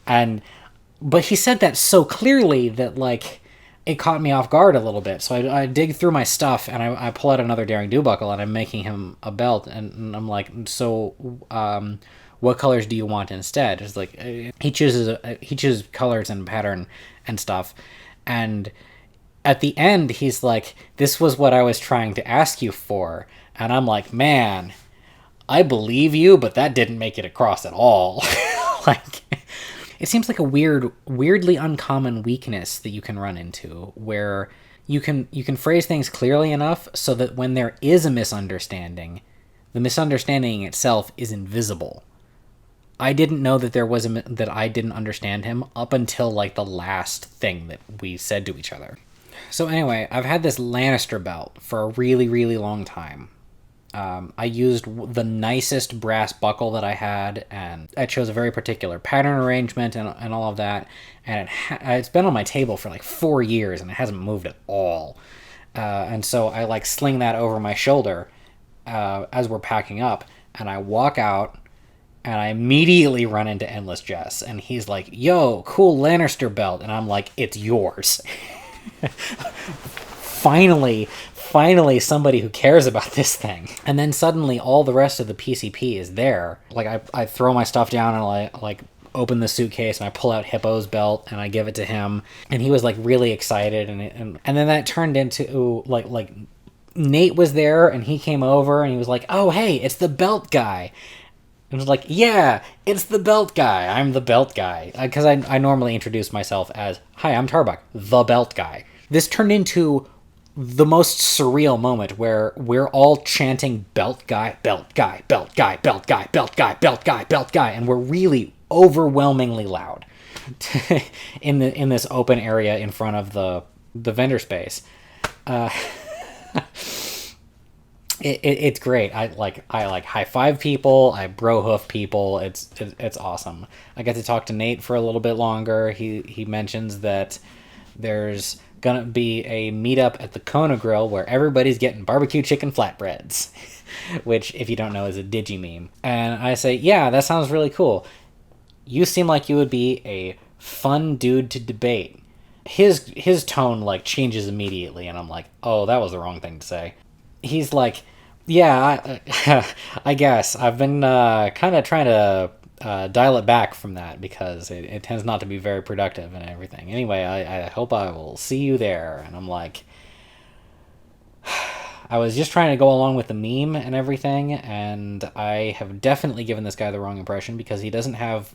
But he said that so clearly that, like, it caught me off guard a little bit. So I dig through my stuff, and I pull out another Daring Do buckle, and I'm making him a belt. And I'm like, so what colors do you want instead? It's like, he chooses colors and pattern and stuff. And at the end, he's like, this was what I was trying to ask you for. And I'm like, man, I believe you, but that didn't make it across at all. Like, it seems like a weirdly uncommon weakness that you can run into, where you can phrase things clearly enough so that when there is a misunderstanding, the misunderstanding itself is invisible. I didn't know that that I didn't understand him up until like the last thing that we said to each other. So anyway, I've had this Lannister belt for a really, really long time. I used the nicest brass buckle that I had, and I chose a very particular pattern arrangement and all of that, and it's been on my table for like 4 years, and it hasn't moved at all. And so I like sling that over my shoulder as we're packing up, and I walk out, and I immediately run into Endless Jess, and he's like, "Yo, cool Lannister belt," and I'm like, "It's yours." Finally somebody who cares about this thing. And then suddenly all the rest of the PCP is there. Like I throw my stuff down, and I like open the suitcase, and I pull out Hippo's belt, and I give it to him, and he was like really excited, and then that turned into like Nate was there, and he came over, and he was like, "Oh, hey, it's the belt guy." And I was like, "Yeah, it's the belt guy. I'm the belt guy." Because I normally introduce myself as, "Hi, I'm Tarbuck, the belt guy." This turned into the most surreal moment where we're all chanting belt guy, belt guy, belt guy, belt guy, belt guy, belt guy, belt guy, and we're really overwhelmingly loud in this open area in front of the vendor space. It's great. I high five people. I bro hoof people. It's awesome. I get to talk to Nate for a little bit longer. He mentions that there's gonna be a meetup at the Kona Grill where everybody's getting barbecue chicken flatbreads, which, if you don't know, is a Digi meme. And I say, yeah, that sounds really cool. You seem like you would be a fun dude to debate. His tone like changes immediately, and I'm like, oh, that was the wrong thing to say. He's like, yeah, I guess I've been kind of trying to dial it back from that because it tends not to be very productive and everything. Anyway, I hope I will see you there. And I'm like, I was just trying to go along with the meme and everything, and I have definitely given this guy the wrong impression because he doesn't have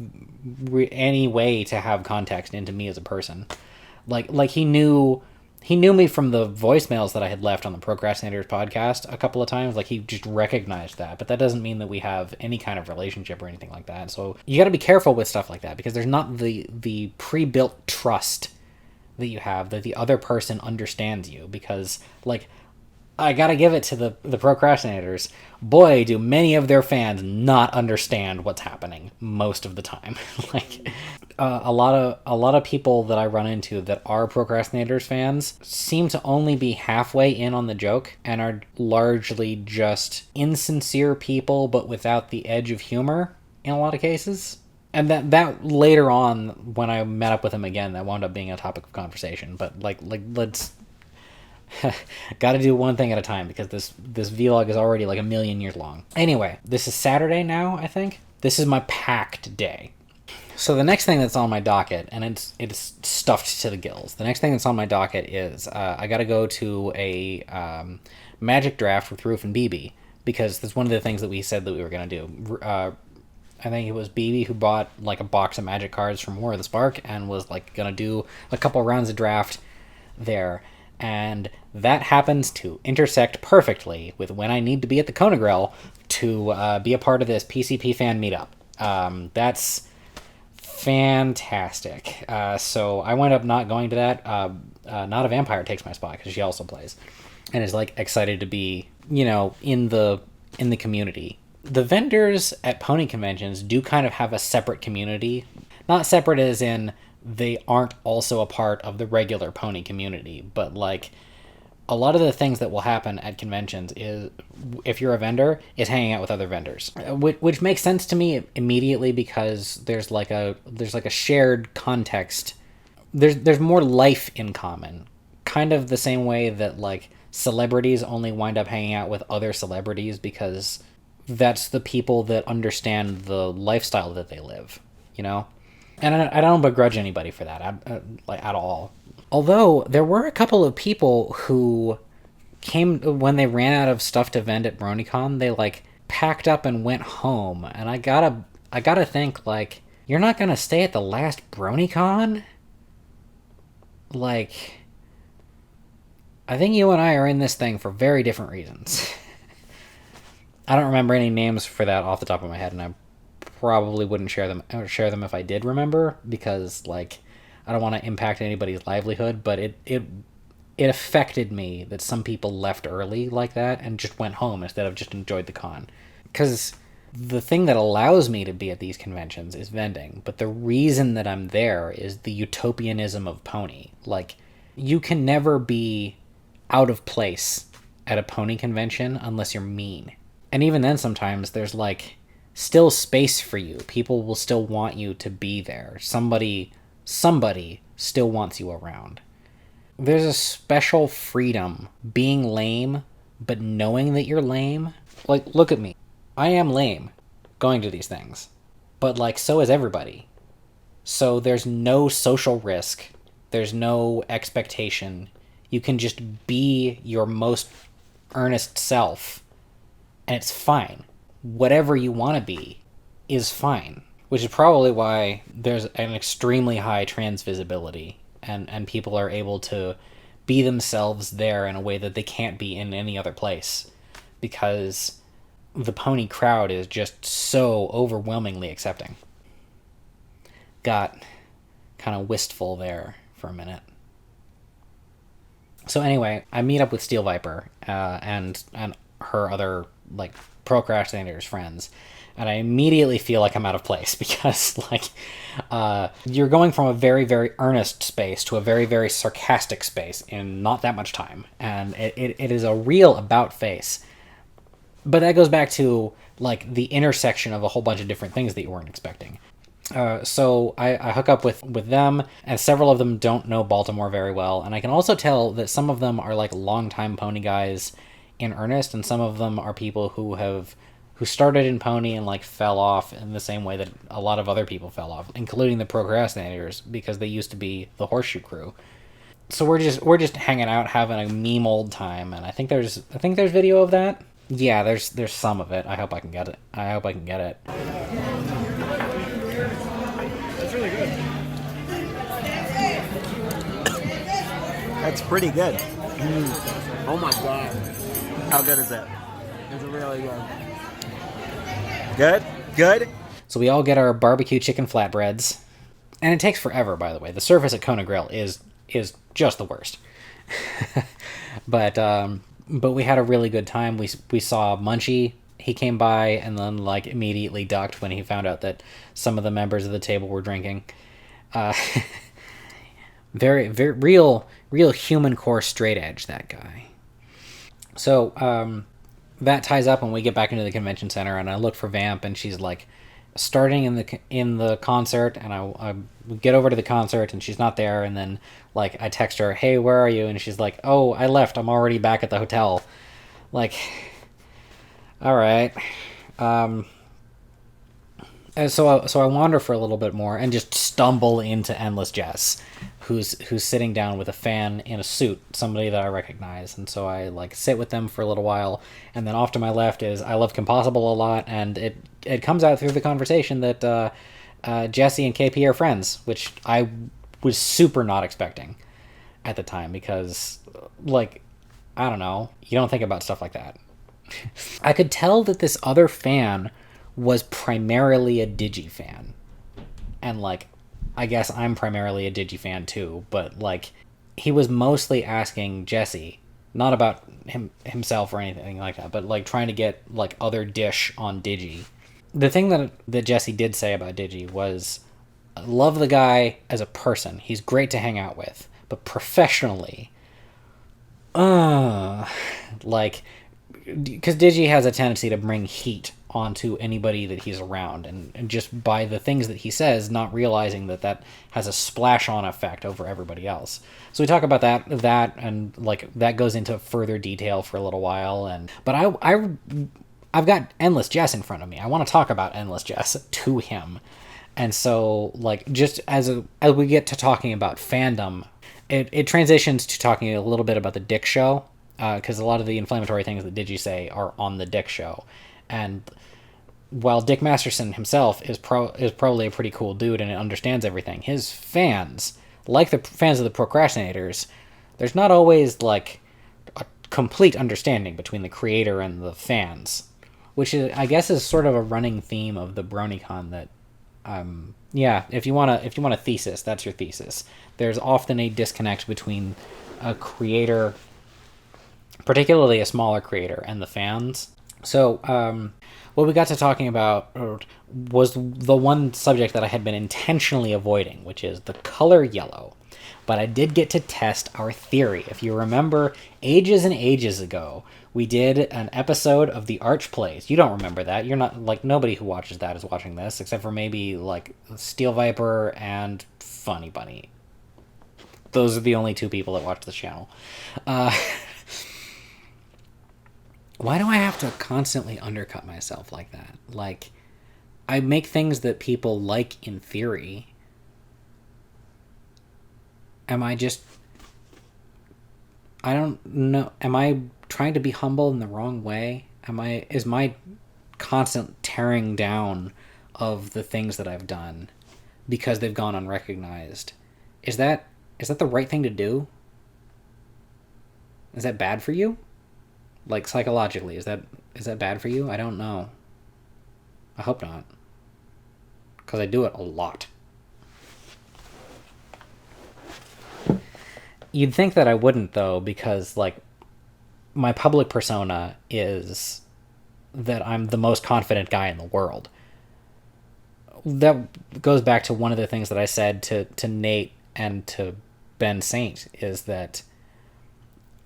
any way to have context into me as a person. Like he knew me from the voicemails that I had left on the Procrastinators podcast a couple of times. Like, he just recognized that, but that doesn't mean that we have any kind of relationship or anything like that. So you got to be careful with stuff like that because there's not the pre-built trust that you have that the other person understands you. Because, like, I gotta give it to the Procrastinators. Boy, do many of their fans not understand what's happening most of the time. Like, a lot of people that I run into that are Procrastinators fans seem to only be halfway in on the joke and are largely just insincere people, but without the edge of humor in a lot of cases. And that later on, when I met up with him again, that wound up being a topic of conversation. But like let's. Gotta do one thing at a time because this vlog is already like 1,000,000 years long. Anyway, this is Saturday now, I think. This is my packed day. So the next thing that's on my docket, and it's stuffed to the gills. The next thing that's on my docket is I gotta go to a Magic draft with Roof and BB because that's one of the things that we said that we were gonna do. I think it was BB who bought like a box of Magic cards from War of the Spark and was like gonna do a couple rounds of draft there. And that happens to intersect perfectly with when I need to be at the Kona Grill to be a part of this PCP fan meetup. That's fantastic. So I wind up not going to that. Not a Vampire takes my spot because she also plays and is like excited to be, in the community. The vendors at pony conventions do kind of have a separate community. Not separate as in they aren't also a part of the regular pony community, but like a lot of the things that will happen at conventions is, if you're a vendor, is hanging out with other vendors, which makes sense to me immediately because there's like a shared context. There's more life in common, kind of the same way that like celebrities only wind up hanging out with other celebrities because that's the people that understand the lifestyle that they live, And I don't begrudge anybody for that, at all. Although, there were a couple of people who came, when they ran out of stuff to vend at Bronycon, they, like, packed up and went home. And I gotta think, like, you're not gonna stay at the last Bronycon? Like, I think you and I are in this thing for very different reasons. I don't remember any names for that off the top of my head, and I probably wouldn't share them if I did remember because like I don't want to impact anybody's livelihood, but it affected me that some people left early like that and just went home instead of just enjoyed the con. Because the thing that allows me to be at these conventions is vending, but the reason that I'm there is the utopianism of pony. Like, you can never be out of place at a pony convention unless you're mean. And even then sometimes there's like still space for you. People will still want you to be there. Somebody still wants you around. There's a special freedom being lame, but knowing that you're lame. Like, look at me. I am lame going to these things. But, like, so is everybody. So there's no social risk. There's no expectation. You can just be your most earnest self. And it's fine. Whatever you want to be is fine, which is probably why there's an extremely high trans visibility and people are able to be themselves there in a way that they can't be in any other place, because the pony crowd is just so overwhelmingly accepting. Got kind of wistful there for a minute. So anyway, I meet up with Steel Viper and her other like procrastinators friends, and I immediately feel like I'm out of place because like you're going from a very, very earnest space to a very, very sarcastic space in not that much time, and it is a real about face. But that goes back to like the intersection of a whole bunch of different things that you weren't expecting. So I hook up with them, and several of them don't know Baltimore very well, and I can also tell that some of them are like longtime pony guys in earnest, and some of them are people who started in pony and like fell off in the same way that a lot of other people fell off, including the procrastinators, because they used to be the horseshoe crew. So we're just hanging out, having a meme old time, and I think there's video of that. Yeah, there's some of it. I hope I can get it. That's really good. That's pretty good. Oh my god. How good is it? It's really good. Good? Good? So we all get our barbecue chicken flatbreads, and it takes forever, by the way. The service at Kona Grill is just the worst. But we had a really good time. We saw Munchie. He came by and then like immediately ducked when he found out that some of the members of the table were drinking. Very, very real human core straight edge, that guy. So that ties up when we get back into the convention center, and I look for Vamp, and she's like starting in the concert, and I get over to the concert, and she's not there, and then like I text her, hey, where are you? And she's like, oh, I left, I'm already back at the hotel. Like, all right. And so I wander for a little bit more and just stumble into Endless Jess, who's sitting down with a fan in a suit, somebody that I recognize. And so I like sit with them for a little while, and then off to my left is I Love Compossible a lot, and it comes out through the conversation that Jesse and KP are friends, which I was super not expecting at the time, because like, I don't know, you don't think about stuff like that. I could tell that this other fan was primarily a Digi fan, and like I guess I'm primarily a Digi fan too, but like he was mostly asking Jesse, not about himself or anything like that, but like trying to get like other dish on Digi. The thing that Jesse did say about Digi was, I love the guy as a person, he's great to hang out with, but professionally, like, because Digi has a tendency to bring heat onto anybody that he's around, and just by the things that he says, not realizing that has a splash on effect over everybody else. So we talk about that and like that goes into further detail for a little while, but I've got Endless Jess in front of me. I want to talk about Endless Jess to him. And so like just as we get to talking about fandom, it transitions to talking a little bit about the Dick Show, because a lot of the inflammatory things that Digi say are on the Dick Show. And while Dick Masterson himself is probably a pretty cool dude and understands everything, his fans, like the fans of the procrastinators, there's not always like a complete understanding between the creator and the fans, which is, I guess, is sort of a running theme of the Bronycon. That yeah, if you want a thesis, that's your thesis. There's often a disconnect between a creator, particularly a smaller creator, and the fans. So, what we got to talking about was the one subject that I had been intentionally avoiding, which is the color yellow. But I did get to test our theory. If you remember, ages and ages ago, we did an episode of the Arch Plays. You don't remember that. You're not, like, nobody who watches that is watching this, except for maybe, like, Steel Viper and Funny Bunny. Those are the only two people that watch this channel. Why do I have to constantly undercut myself like that? Like, I make things that people like in theory. I don't know. Am I trying to be humble in the wrong way? Is my constant tearing down of the things that I've done because they've gone unrecognized, is that the right thing to do? Is that bad for you? Like, psychologically, is that bad for you? I don't know. I hope not. Because I do it a lot. You'd think that I wouldn't, though, because, like, my public persona is that I'm the most confident guy in the world. That goes back to one of the things that I said to Nate and to Ben Saint, is that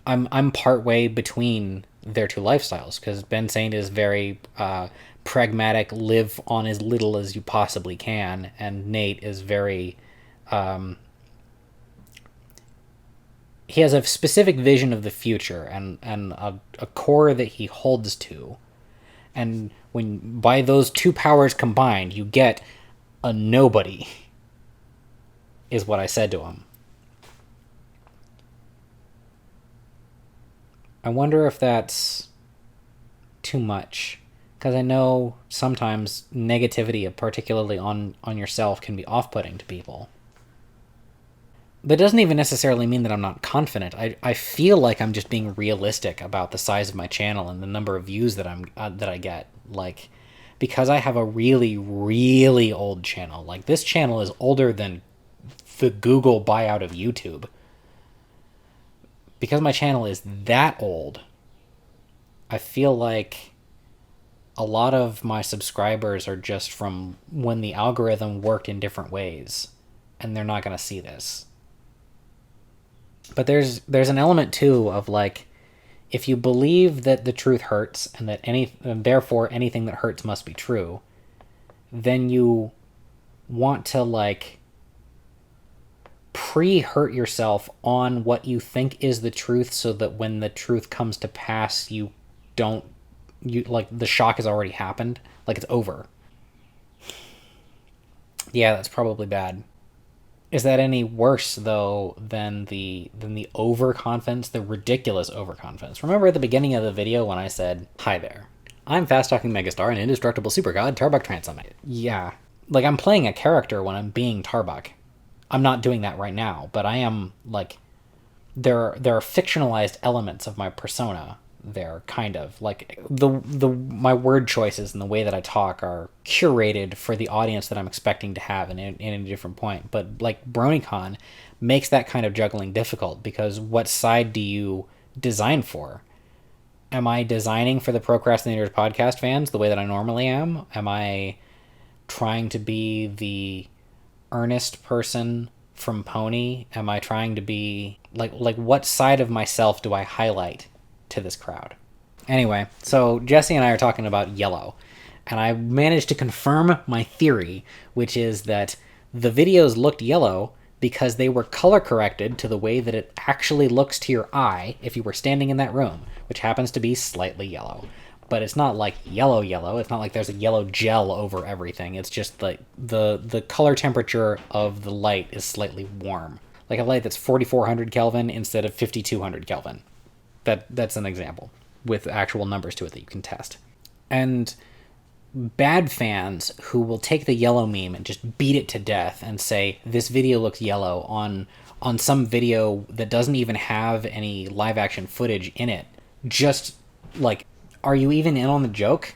I'm partway between their two lifestyles, because Ben Saint is very pragmatic, live on as little as you possibly can, and Nate is very he has a specific vision of the future and a core that he holds to, and when by those two powers combined you get a nobody, is what I said to him. I wonder if that's too much, because I know sometimes negativity, particularly on yourself, can be off-putting to people. That doesn't even necessarily mean that I'm not confident. I feel like I'm just being realistic about the size of my channel and the number of views that I get. Like, because I have a really, really old channel. Like, this channel is older than the Google buyout of YouTube. Because my channel is that old, I feel like a lot of my subscribers are just from when the algorithm worked in different ways, and they're not going to see this. But there's an element, too, of, like, if you believe that the truth hurts and that therefore anything that hurts must be true, then you want to, like, pre-hurt yourself on what you think is the truth, so that when the truth comes to pass, like, the shock has already happened, like it's over. Yeah, that's probably bad. Is that any worse, though, than the overconfidence, the ridiculous overconfidence? Remember at the beginning of the video when I said, "Hi there, I'm fast-talking megastar and indestructible super god Tarbuck Transom." Yeah, like, I'm playing a character when I'm being Tarbuck. I'm not doing that right now, but I am, like, there are fictionalized elements of my persona there, kind of. Like, my word choices and the way that I talk are curated for the audience that I'm expecting to have in a different point. But, like, Bronycon makes that kind of juggling difficult, because what side do you design for? Am I designing for the Procrastinators podcast fans the way that I normally am? Am I trying to be the earnest person from Pony? Am I trying to be like what side of myself do I highlight to this crowd? Anyway, so Jesse and I are talking about yellow, and I managed to confirm my theory, which is that the videos looked yellow because they were color corrected to the way that it actually looks to your eye if you were standing in that room, which happens to be slightly yellow. But it's not like yellow. It's not like there's a yellow gel over everything. It's just like the color temperature of the light is slightly warm. Like a light that's 4,400 Kelvin instead of 5,200 Kelvin. That's an example with actual numbers to it that you can test. And bad fans who will take the yellow meme and just beat it to death and say, this video looks yellow on some video that doesn't even have any live action footage in it, just, like, are you even in on the joke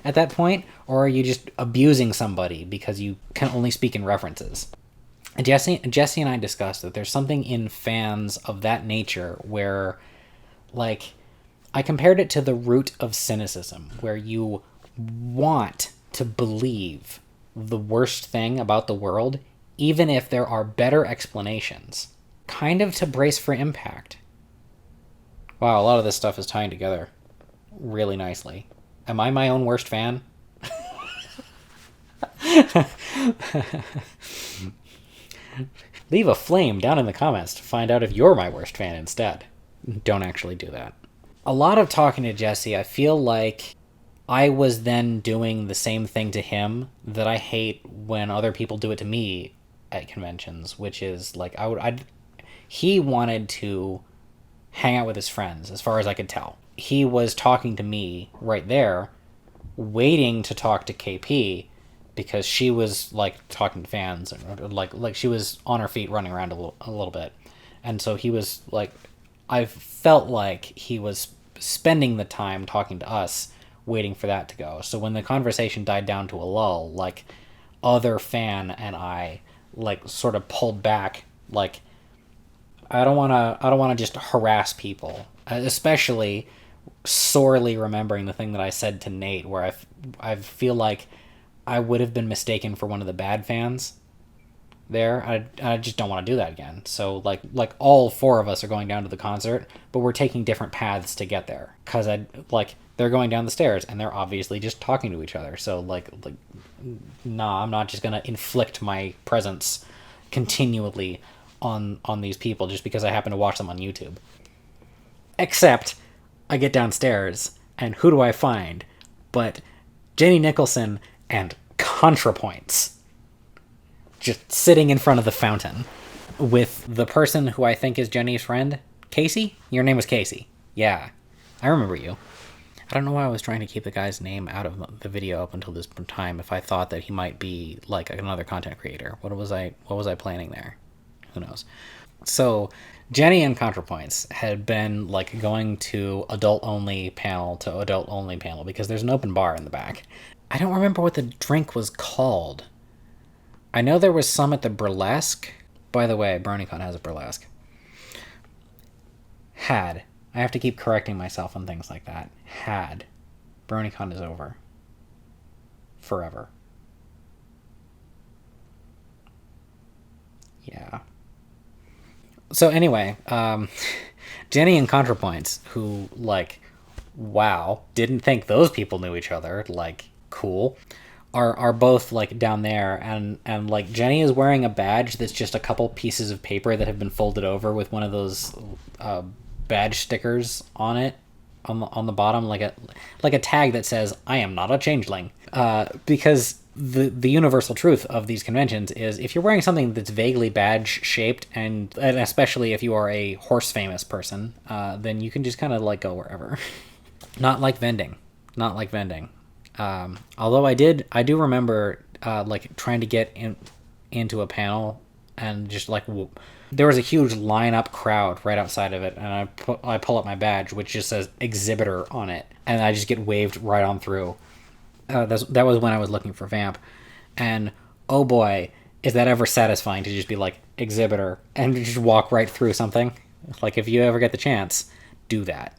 at that point? Or are you just abusing somebody because you can only speak in references? And Jesse and I discussed that there's something in fans of that nature where, like, I compared it to the root of cynicism, where you want to believe the worst thing about the world, even if there are better explanations, kind of to brace for impact. Wow, a lot of this stuff is tying together really nicely. Am I my own worst fan? Leave a flame down in the comments to find out if you're my worst fan instead. Don't actually do that. A lot of talking to Jesse, I feel like I was then doing the same thing to him that I hate when other people do it to me at conventions, which is, like, he wanted to hang out with his friends, as far as I could tell. He was talking to me right there, waiting to talk to KP, because she was, like, talking to fans, and like she was on her feet running around a little bit. And so he was like, I felt like he was spending the time talking to us, waiting for that to go. So when the conversation died down to a lull, like, other fan and I, like, sort of pulled back, like, I don't want to just harass people, especially sorely remembering the thing that I said to Nate, where I feel like I would have been mistaken for one of the bad fans there. I just don't want to do that again. So like all four of us are going down to the concert, but we're taking different paths to get there, because they're going down the stairs and they're obviously just talking to each other. So nah, I'm not just gonna inflict my presence continually on these people just because I happen to watch them on YouTube. Except I get downstairs and who do I find but Jenny Nicholson and ContraPoints just sitting in front of the fountain with the person who I think is Jenny's friend. Casey? Your name was Casey. Yeah, I remember you. I don't know why I was trying to keep the guy's name out of the video up until this time, if I thought that he might be like another content creator. What was I planning there? Who knows? So Jenny and ContraPoints had been like going to adult-only panel to adult-only panel because there's an open bar in the back. I don't remember what the drink was called. I know there was some at the Burlesque. By the way, Bronycon has a Burlesque. I have to keep correcting myself on things like that. Bronycon is over. Forever. Yeah. So anyway, Jenny and ContraPoints, who, like, wow, didn't think those people knew each other, like, cool, are both, like, down there, and like, Jenny is wearing a badge that's just a couple pieces of paper that have been folded over with one of those badge stickers on it, on the bottom, like a tag that says, "I am not a changeling," because the universal truth of these conventions is if you're wearing something that's vaguely badge shaped, and especially if you are a horse famous person, then you can just kind of like go wherever. Not like vending. Although I do remember like trying to get into a panel and just like there was a huge lineup crowd right outside of it, and I pull up my badge which just says exhibitor on it, and I just get waved right on through. That was when I was looking for Vamp, and oh boy, is that ever satisfying to just be like exhibitor and just walk right through something. Like, if you ever get the chance, do that.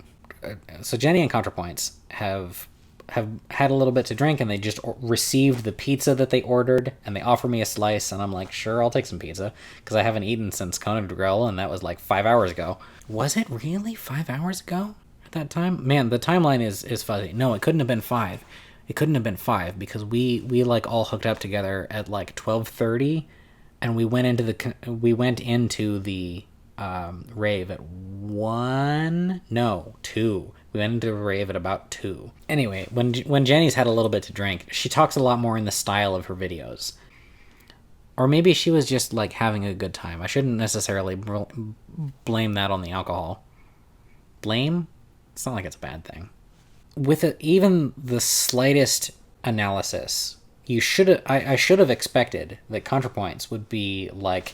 So Jenny and ContraPoints have had a little bit to drink, and they just received the pizza that they ordered, and they offer me a slice, and I'm like, sure, I'll take some pizza, because I haven't eaten since Kona de Grill, and that was like 5 hours ago. Was it really 5 hours ago at that time? Man, the timeline is fuzzy. No, it couldn't have been 5. It couldn't have been 5, because we like all hooked up together at like 12:30, and we went into the rave at 1? No, 2. We went into a rave at about 2. Anyway, when Jenny's had a little bit to drink, she talks a lot more in the style of her videos. Or maybe she was just like having a good time. I shouldn't necessarily blame that on the alcohol. Blame? It's not like it's a bad thing. With even the slightest analysis, I should have expected that ContraPoints would be like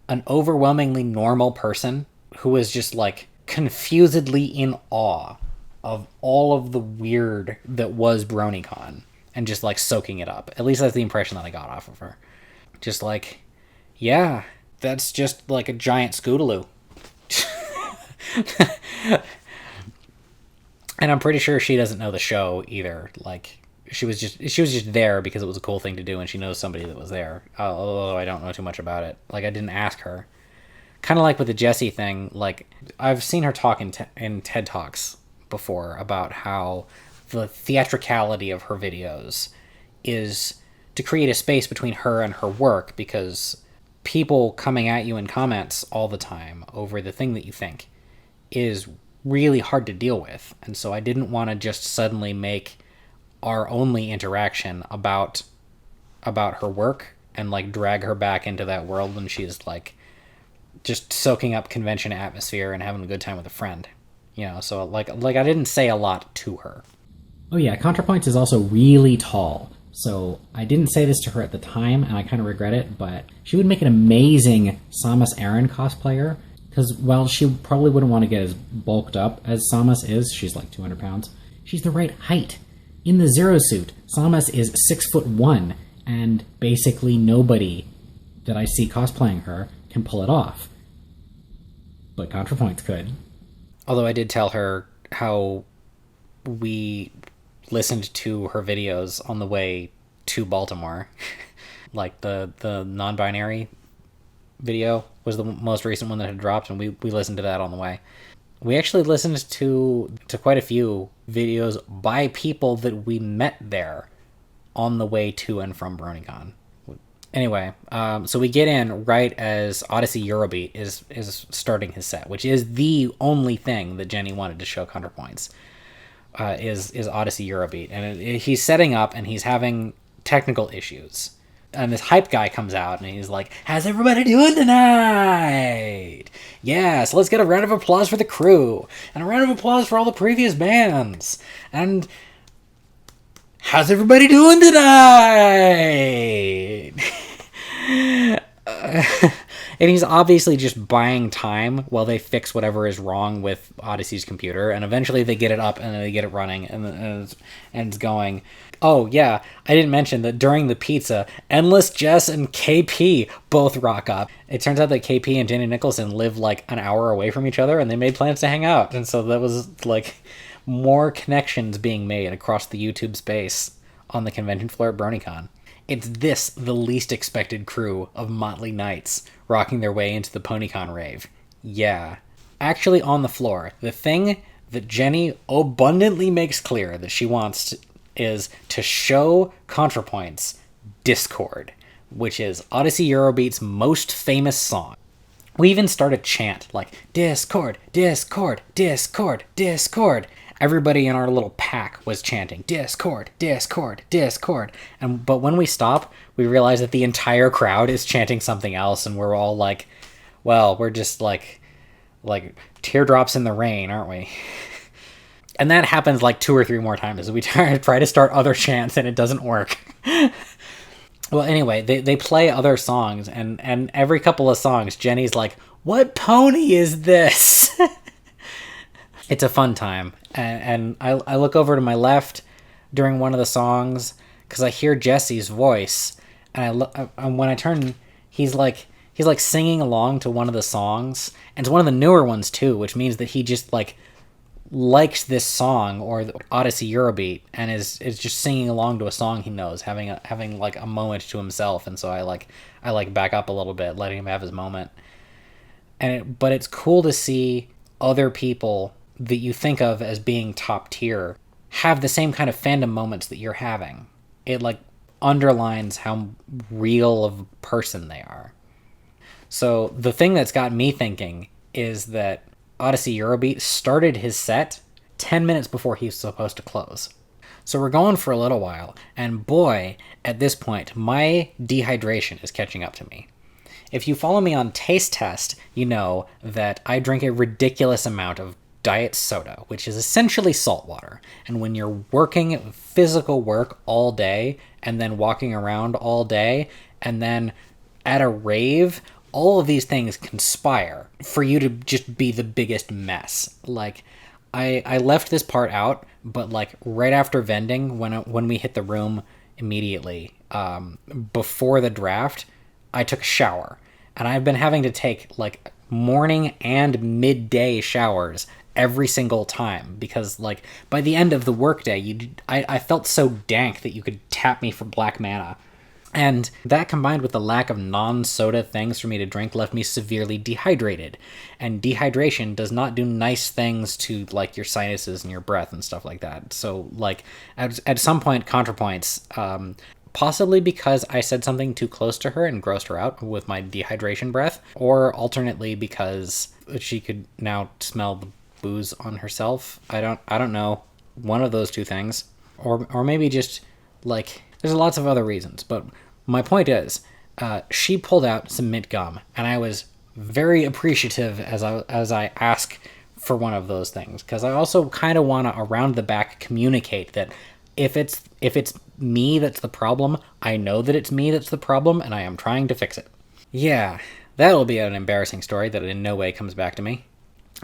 an overwhelmingly normal person who was just like confusedly in awe of all of the weird that was Bronycon and just like soaking it up. At least that's the impression that I got off of her. Just like, yeah, that's just like a giant scootaloo. And I'm pretty sure she doesn't know the show either. Like, she was just there because it was a cool thing to do, and she knows somebody that was there. Although I don't know too much about it. Like, I didn't ask her. Kind of like with the Jessie thing. Like, I've seen her talk in TED Talks before about how the theatricality of her videos is to create a space between her and her work, because people coming at you in comments all the time over the thing that you think is really hard to deal with. And so I didn't want to just suddenly make our only interaction about her work and like drag her back into that world when she's like just soaking up convention atmosphere and having a good time with a friend, you know. So like I didn't say a lot to her. Oh yeah, ContraPoints is also really tall. So I didn't say this to her at the time, and I kind of regret it, but she would make an amazing Samus Aran cosplayer, Because while she probably wouldn't want to get as bulked up as Samus is, she's like 200 pounds, she's the right height. In the Zero suit, Samus is 6'1", and basically nobody that I see cosplaying her can pull it off. But ContraPoints could. Although I did tell her how we listened to her videos on the way to Baltimore. Like the non-binary video was the most recent one that had dropped, and we listened to that on the way. We actually listened to quite a few videos by people that we met there on the way to and from Bronycon. Anyway, so we get in right as Odyssey Eurobeat is starting his set, which is the only thing that Jenny wanted to show ContraPoints, is Odyssey Eurobeat. And he's setting up, and he's having technical issues. And this hype guy comes out, and he's like, how's everybody doing tonight? Yeah, so let's get a round of applause for the crew, and a round of applause for all the previous bands. And how's everybody doing tonight? And he's obviously just buying time while they fix whatever is wrong with Odyssey's computer, and eventually they get it up and they get it running, and it's going. Oh yeah, I didn't mention that during the pizza, Endless Jess and KP both rock up. It turns out that KP and Jenny Nicholson live like an hour away from each other, and they made plans to hang out, and so that was like more connections being made across the YouTube space on the convention floor at Bronycon. It's this, the least expected crew of Motley Knights rocking their way into the PonyCon rave. Yeah. Actually, on the floor, the thing that Jenny abundantly makes clear that she wants is to show ContraPoints Discord, which is Odyssey Eurobeat's most famous song. We even start a chant like, Discord, Discord, Discord, Discord. Everybody in our little pack was chanting, Discord, Discord, Discord. But when we stop, we realize that the entire crowd is chanting something else, and we're all like, well, we're just like teardrops in the rain, aren't we? And that happens like 2 or 3 more times as we try to start other chants, and it doesn't work. Well, anyway, they play other songs, and every couple of songs, Jenny's like, what pony is this? It's a fun time. And I look over to my left during one of the songs because I hear Jesse's voice, and when I turn, he's like singing along to one of the songs, and it's one of the newer ones too, which means that he just likes this song or the Odyssey Eurobeat and is just singing along to a song he knows, having like a moment to himself. And so I back up a little bit, letting him have his moment. But it's cool to see other people that you think of as being top tier have the same kind of fandom moments that you're having. It underlines how real of a person they are. So the thing that's got me thinking is that Odyssey Eurobeat started his set 10 minutes before he was supposed to close. So we're going for a little while, and boy, at this point, my dehydration is catching up to me. If you follow me on Taste Test, you know that I drink a ridiculous amount of diet soda, which is essentially salt water. And when you're working physical work all day, and then walking around all day, and then at a rave, all of these things conspire for you to just be the biggest mess. I left this part out, but right after vending, when we hit the room immediately, before the draft, I took a shower. And I've been having to take morning and midday showers every single time because by the end of the workday, I felt so dank that you could tap me for black mana. And that combined with the lack of non-soda things for me to drink left me severely dehydrated. And dehydration does not do nice things to your sinuses and your breath and stuff like that. So at some point, ContraPoints, possibly because I said something too close to her and grossed her out with my dehydration breath, or alternately because she could now smell the booze on herself. I don't know. One of those two things. Or maybe just there's lots of other reasons, but my point is, she pulled out some mint gum, and I was very appreciative as I ask for one of those things, because I also kind of want to around the back communicate that if it's me that's the problem, I know that it's me that's the problem, and I am trying to fix it. Yeah, That'll be an embarrassing story that in no way comes back to me.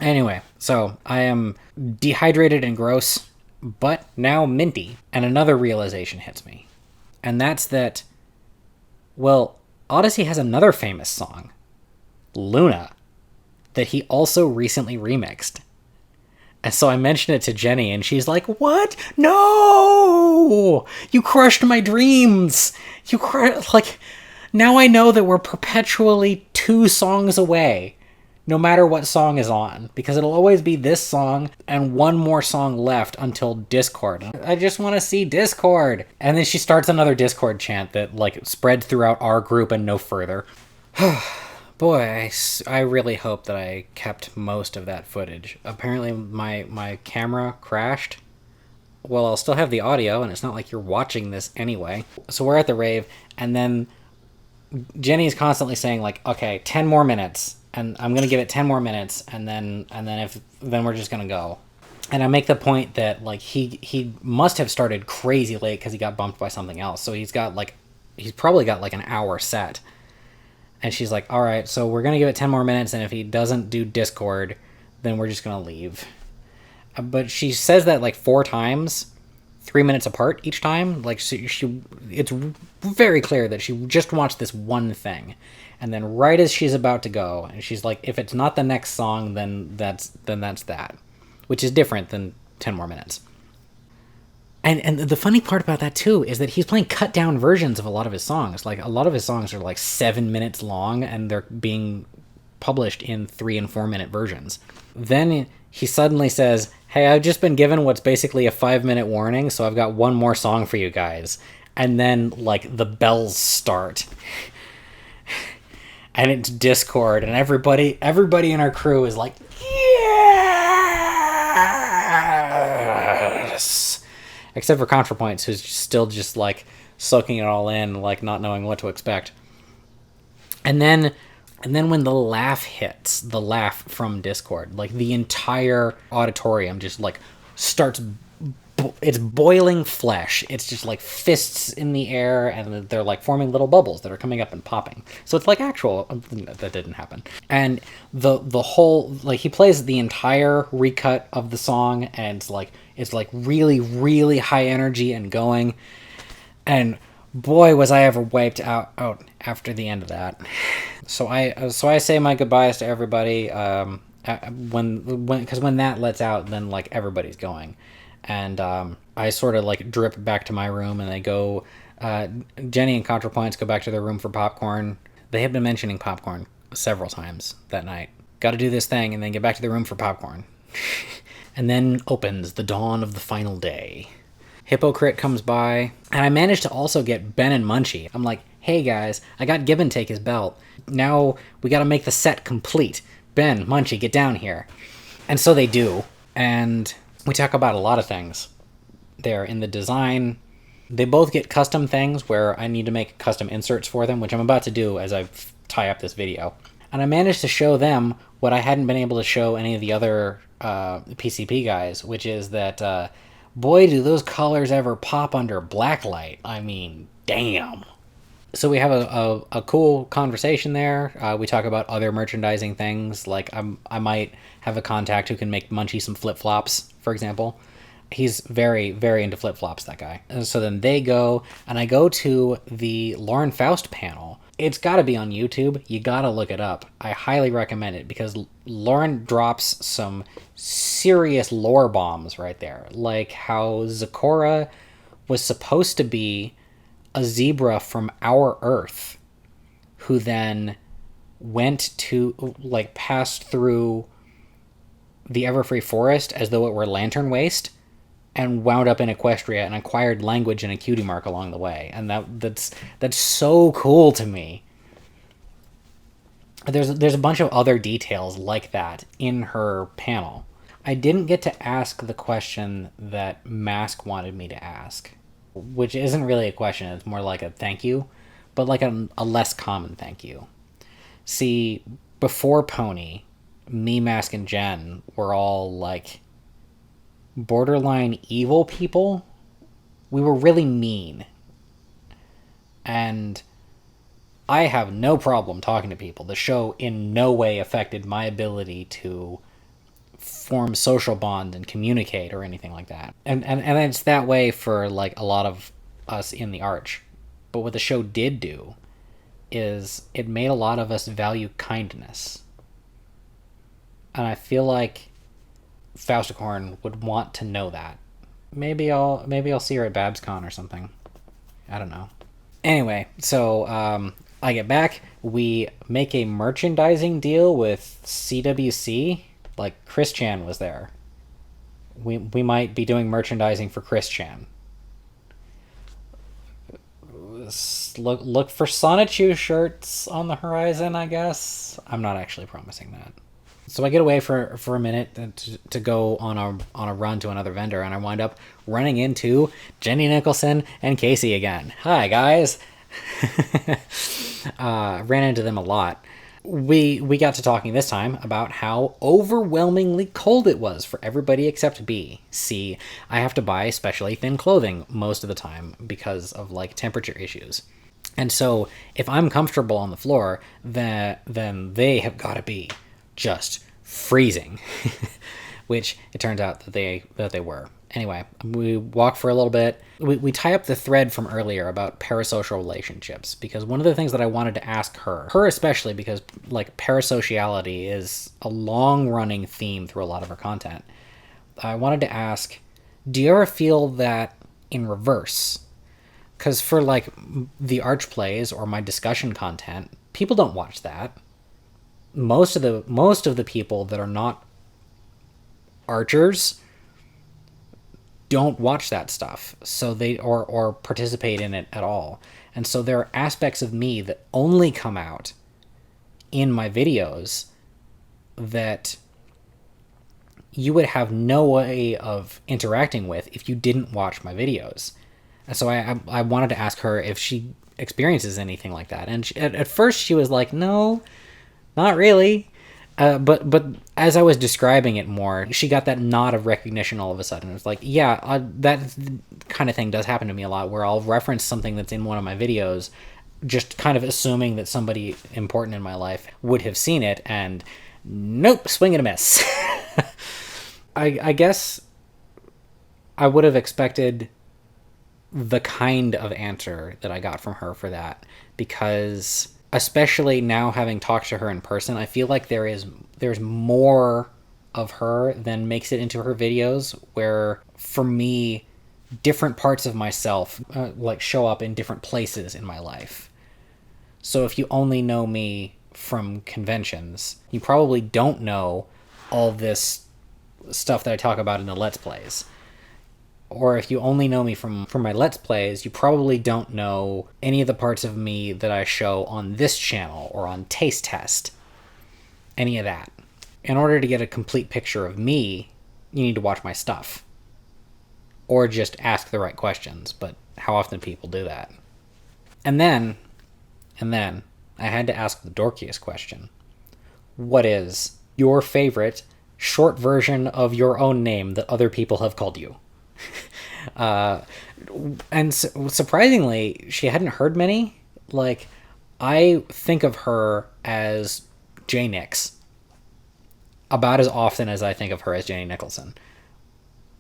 Anyway, so I am dehydrated and gross, but now minty. And another realization hits me. And that's that, well, Odyssey has another famous song, Luna, that he also recently remixed. And so I mentioned it to Jenny, and she's like, what? No! You crushed my dreams! Now I know that we're perpetually 2 songs away, no matter what song is on, because it'll always be this song and one more song left until Discord. I just want to see Discord. And then she starts another Discord chant that, like, spread throughout our group and no further. Boy, I really hope that I kept most of that footage. Apparently my camera crashed. Well, I'll still have the audio, and it's not like you're watching this anyway. So we're at the rave, and then Jenny's constantly saying, like, okay, 10 more minutes, and I'm gonna give it 10 more minutes, and then we're just gonna go. And I make the point that, like, he must have started crazy late because he got bumped by something else. So he's probably got like an hour set. And she's like, all right, so we're gonna give it 10 more minutes, and if he doesn't do Discord, then we're just gonna leave. But she says that like 4 times, 3 minutes apart each time. Like it's very clear that she just watched this one thing, and then right as she's about to go, and she's like, if it's not the next song, then that's that, which is different than 10 more minutes. And the funny part about that too is that he's playing cut down versions of a lot of his songs. Like a lot of his songs are like 7 minutes long, and they're being published in 3 and 4 minute versions. Then he suddenly says, hey, I've just been given what's basically a 5-minute warning, so I've got one more song for you guys. And then, like, the bells start. And it's Discord, and everybody in our crew is like, yes! Except for ContraPoints, who's still just, like, soaking it all in, like, not knowing what to expect. And then when the laugh hits, the laugh from Discord, like the entire auditorium just like starts, it's boiling flesh. It's just like fists in the air, and they're like forming little bubbles that are coming up and popping. So it's like actual, that didn't happen. And the whole, like he plays the entire recut of the song, and it's like really, really high energy and going. And boy, was I ever wiped out after the end of that. So I say my goodbyes to everybody. Because when that lets out, then like everybody's going, and I sort of like drip back to my room, and they go. Jenny and ContraPoints go back to their room for popcorn. They have been mentioning popcorn several times that night. Got to do this thing, and then get back to the room for popcorn. And then opens the dawn of the final day. Hypocrite comes by, and I managed to also get Ben and Munchie. I'm like, hey guys, I got Gibbon take his belt. Now we gotta make the set complete. Ben, Munchie, get down here. And so they do, and we talk about a lot of things. They're in the design. They both get custom things where I need to make custom inserts for them, which I'm about to do as I tie up this video. And I managed to show them what I hadn't been able to show any of the other PCP guys, which is that boy, do those colors ever pop under blacklight. I mean, damn. So we have a cool conversation there. We talk about other merchandising things. Like I might have a contact who can make Munchie some flip-flops, for example. He's very, very into flip-flops, that guy. And so then they go, and I go to the Lauren Faust panel. It's got to be on YouTube. You got to look it up. I highly recommend it, because Lauren drops some serious lore bombs right there. Like how Zecora was supposed to be a zebra from our Earth, who then went to, like, passed through the Everfree Forest as though it were Lantern Waste, and wound up in Equestria and acquired language and a cutie mark along the way. And that's so cool to me. There's a bunch of other details like that in her panel. I didn't get to ask the question that Mask wanted me to ask, which isn't really a question. It's more like a thank you, but like a less common thank you. See, before Pony, me, Mask, and Jen were all like borderline evil people. We were really mean. And I have no problem talking to people. The show in no way affected my ability to form social bond and communicate or anything like that. And it's that way for like a lot of us in the Arch. But what the show did do is it made a lot of us value kindness. And I feel like Fausticorn would want to know that. Maybe I'll see her at BabsCon or something. I don't know. Anyway, so I get back. We make a merchandising deal with CWC. Like, Chris Chan was there. We might be doing merchandising for Chris Chan. Look for Sonichu shirts on the horizon, I guess. I'm not actually promising that. So I get away for a minute to go on a run to another vendor, and I wind up running into Jenny Nicholson and Casey again. Hi, guys. Ran into them a lot. We got to talking this time about how overwhelmingly cold it was for everybody except B. C, I have to buy especially thin clothing most of the time because of like temperature issues. And so if I'm comfortable on the floor, then they have got to be just freezing, which it turns out that they were. Anyway, we walk for a little bit. We tie up the thread from earlier about parasocial relationships, because one of the things that I wanted to ask her especially, because like parasociality is a long-running theme through a lot of her content, I wanted to ask, do you ever feel that in reverse? Because for like the Arch plays or my discussion content, people don't watch that. Most of the people that are not archers don't watch that stuff, so they or participate in it at all. And so there are aspects of me that only come out in my videos that you would have no way of interacting with if you didn't watch my videos. And so I wanted to ask her if she experiences anything like that. And at first she was like, no, not really. But as I was describing it more, she got that nod of recognition all of a sudden. It was like, yeah, that kind of thing does happen to me a lot, where I'll reference something that's in one of my videos, just kind of assuming that somebody important in my life would have seen it, and nope, swing and a miss. I guess I would have expected the kind of answer that I got from her for that, because especially now having talked to her in person, I feel like there's more of her than makes it into her videos, where for me, different parts of myself like show up in different places in my life. So if you only know me from conventions, you probably don't know all this stuff that I talk about in the Let's Plays. Or if you only know me from my Let's Plays, you probably don't know any of the parts of me that I show on this channel or on Taste Test. Any of that. In order to get a complete picture of me, you need to watch my stuff. Or just ask the right questions, but how often people do that? And then, I had to ask the dorkiest question. What is your favorite short version of your own name that other people have called you? And surprisingly, she hadn't heard many. Like, I think of her as J Nix about as often as I think of her as Jenny Nicholson.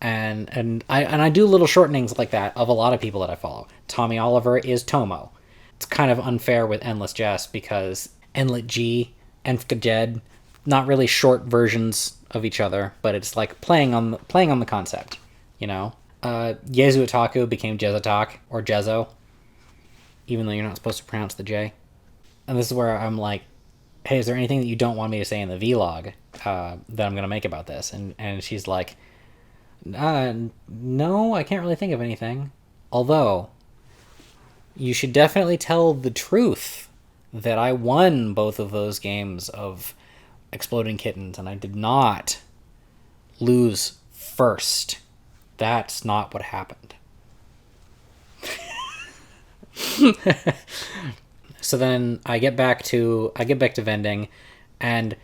And I do little shortenings like that of a lot of people that I follow. Tommy Oliver is Tomo. It's kind of unfair with Endless Jess because Enlit G, Enfka Jed, not really short versions of each other, but it's like playing on the concept, you know? Yezu Otaku became Jezotak, or Jezo, even though you're not supposed to pronounce the J. And this is where I'm like, hey, is there anything that you don't want me to say in the vlog that I'm going to make about this? And she's like, no, I can't really think of anything. Although, you should definitely tell the truth that I won both of those games of Exploding Kittens, and I did not lose first. That's not what happened. So then I get back to vending, and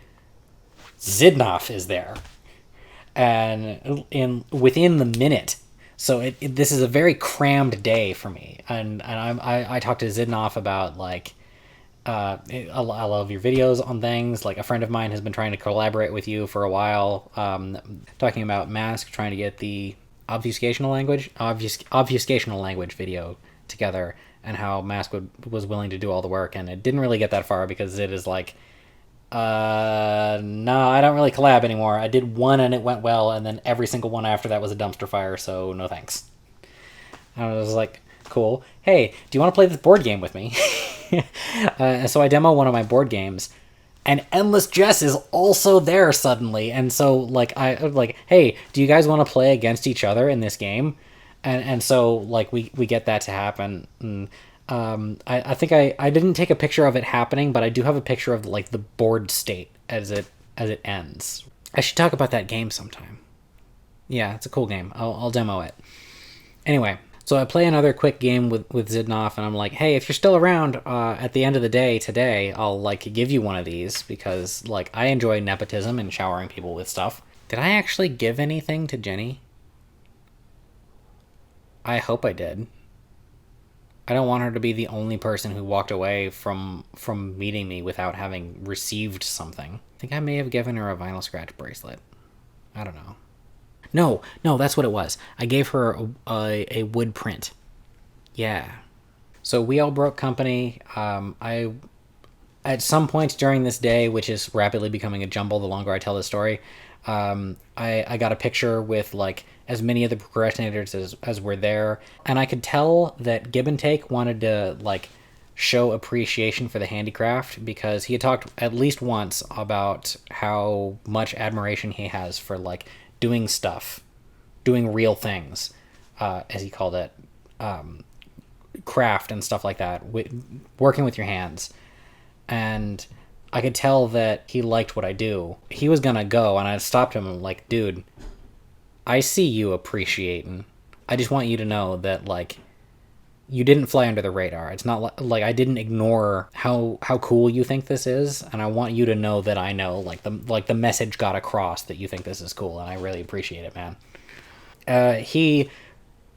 Zidnov is there, and within the minute. So this is a very crammed day for me, and I talked to Zidnov about like I love your videos on things. Like, a friend of mine has been trying to collaborate with you for a while, talking about Mask, trying to get the obfuscational language video together, and how Mask was willing to do all the work, and it didn't really get that far because it is like, no, I don't really collab anymore. I did one and it went well, and then every single one after that was a dumpster fire, so no thanks. I was like, cool. Hey, do you want to play this board game with me? So I demo one of my board games, and Endless Jess is also there suddenly. And so, like, hey, do you guys want to play against each other in this game? And so, like, we get that to happen. And, I think I didn't take a picture of it happening, but I do have a picture of, like, the board state as it ends. I should talk about that game sometime. Yeah, it's a cool game. I'll demo it. Anyway, so I play another quick game with Zidnoff, and I'm like, hey, if you're still around at the end of the day today, I'll, like, give you one of these, because, like, I enjoy nepotism and showering people with stuff. Did I actually give anything to Jenny? I hope I did. I don't want her to be the only person who walked away from meeting me without having received something. I think I may have given her a vinyl scratch bracelet. I don't know. No, that's what it was. I gave her a wood print. Yeah. So we all broke company. At some point during this day, which is rapidly becoming a jumble the longer I tell this story, I got a picture with, like, as many of the procrastinators as were there, and I could tell that Give and Take wanted to, like, show appreciation for the handicraft, because he had talked at least once about how much admiration he has for, like, doing stuff, doing real things, as he called it, craft and stuff like that, working with your hands. And I could tell that he liked what I do. He was gonna go, and I stopped him and I'm like, dude, I see you appreciating. I just want you to know that, like, you didn't fly under the radar. It's not like I didn't ignore how cool you think this is, and I want you to know that I know, like, the message got across that you think this is cool, and I really appreciate it, man. He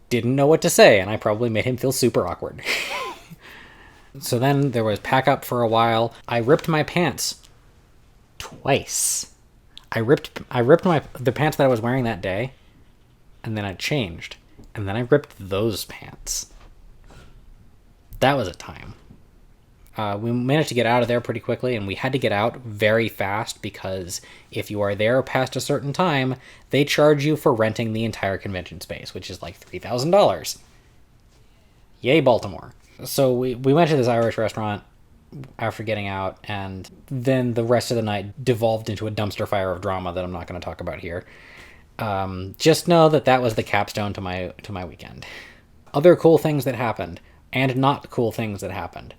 didn't know what to say, and I probably made him feel super awkward. So then there was pack up for a while. I ripped my pants twice. I ripped the pants that I was wearing that day, and then I changed, and then I ripped those pants. That was a time. We managed to get out of there pretty quickly, and we had to get out very fast, because if you are there past a certain time, they charge you for renting the entire convention space, which is like $3,000. Yay, Baltimore. So we went to this Irish restaurant after getting out, and then the rest of the night devolved into a dumpster fire of drama that I'm not going to talk about here. Just know that was the capstone to my weekend. Other cool things that happened, and not cool things that happened.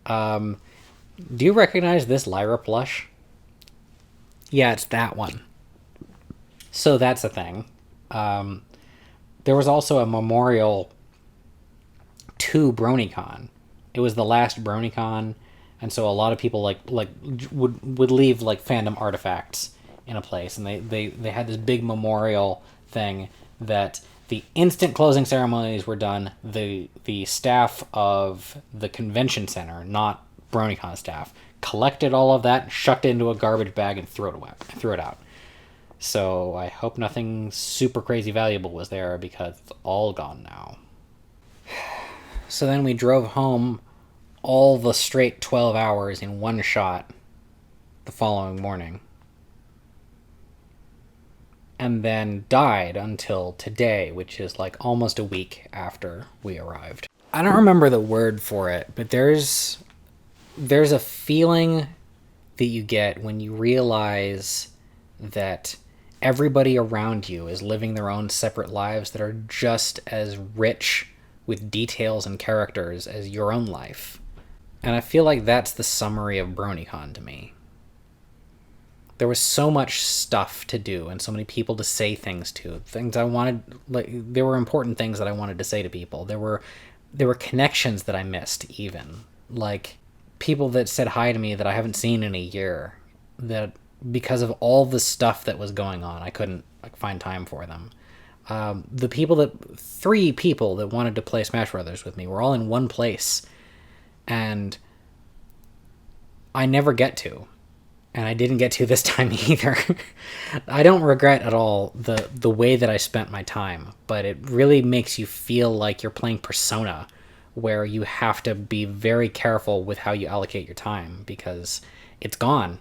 Do you recognize this Lyra plush? Yeah, it's that one. So that's a thing. There was also a memorial to Bronycon. It was the last Bronycon, and so a lot of people would leave, like, fandom artifacts in a place, and they had this big memorial thing that the instant closing ceremonies were done. The staff of the convention center, not Bronycon staff, collected all of that, shucked it into a garbage bag, and threw it out. So I hope nothing super crazy valuable was there, because it's all gone now. So then we drove home all the straight 12 hours in one shot the following morning. And then died until today, which is like almost a week after we arrived. I don't remember the word for it, but there's a feeling that you get when you realize that everybody around you is living their own separate lives that are just as rich with details and characters as your own life. And I feel like that's the summary of Bronycon to me. There was so much stuff to do and so many people to say things to. Things I wanted, like, there were important things that I wanted to say to people. There were connections that I missed, even. Like, people that said hi to me that I haven't seen in a year. That because of all the stuff that was going on, I couldn't, like, find time for them. Three people that wanted to play Smash Brothers with me were all in one place. And I never get to. And I didn't get to this time either. I don't regret at all the way that I spent my time, but it really makes you feel like you're playing Persona, where you have to be very careful with how you allocate your time, because it's gone.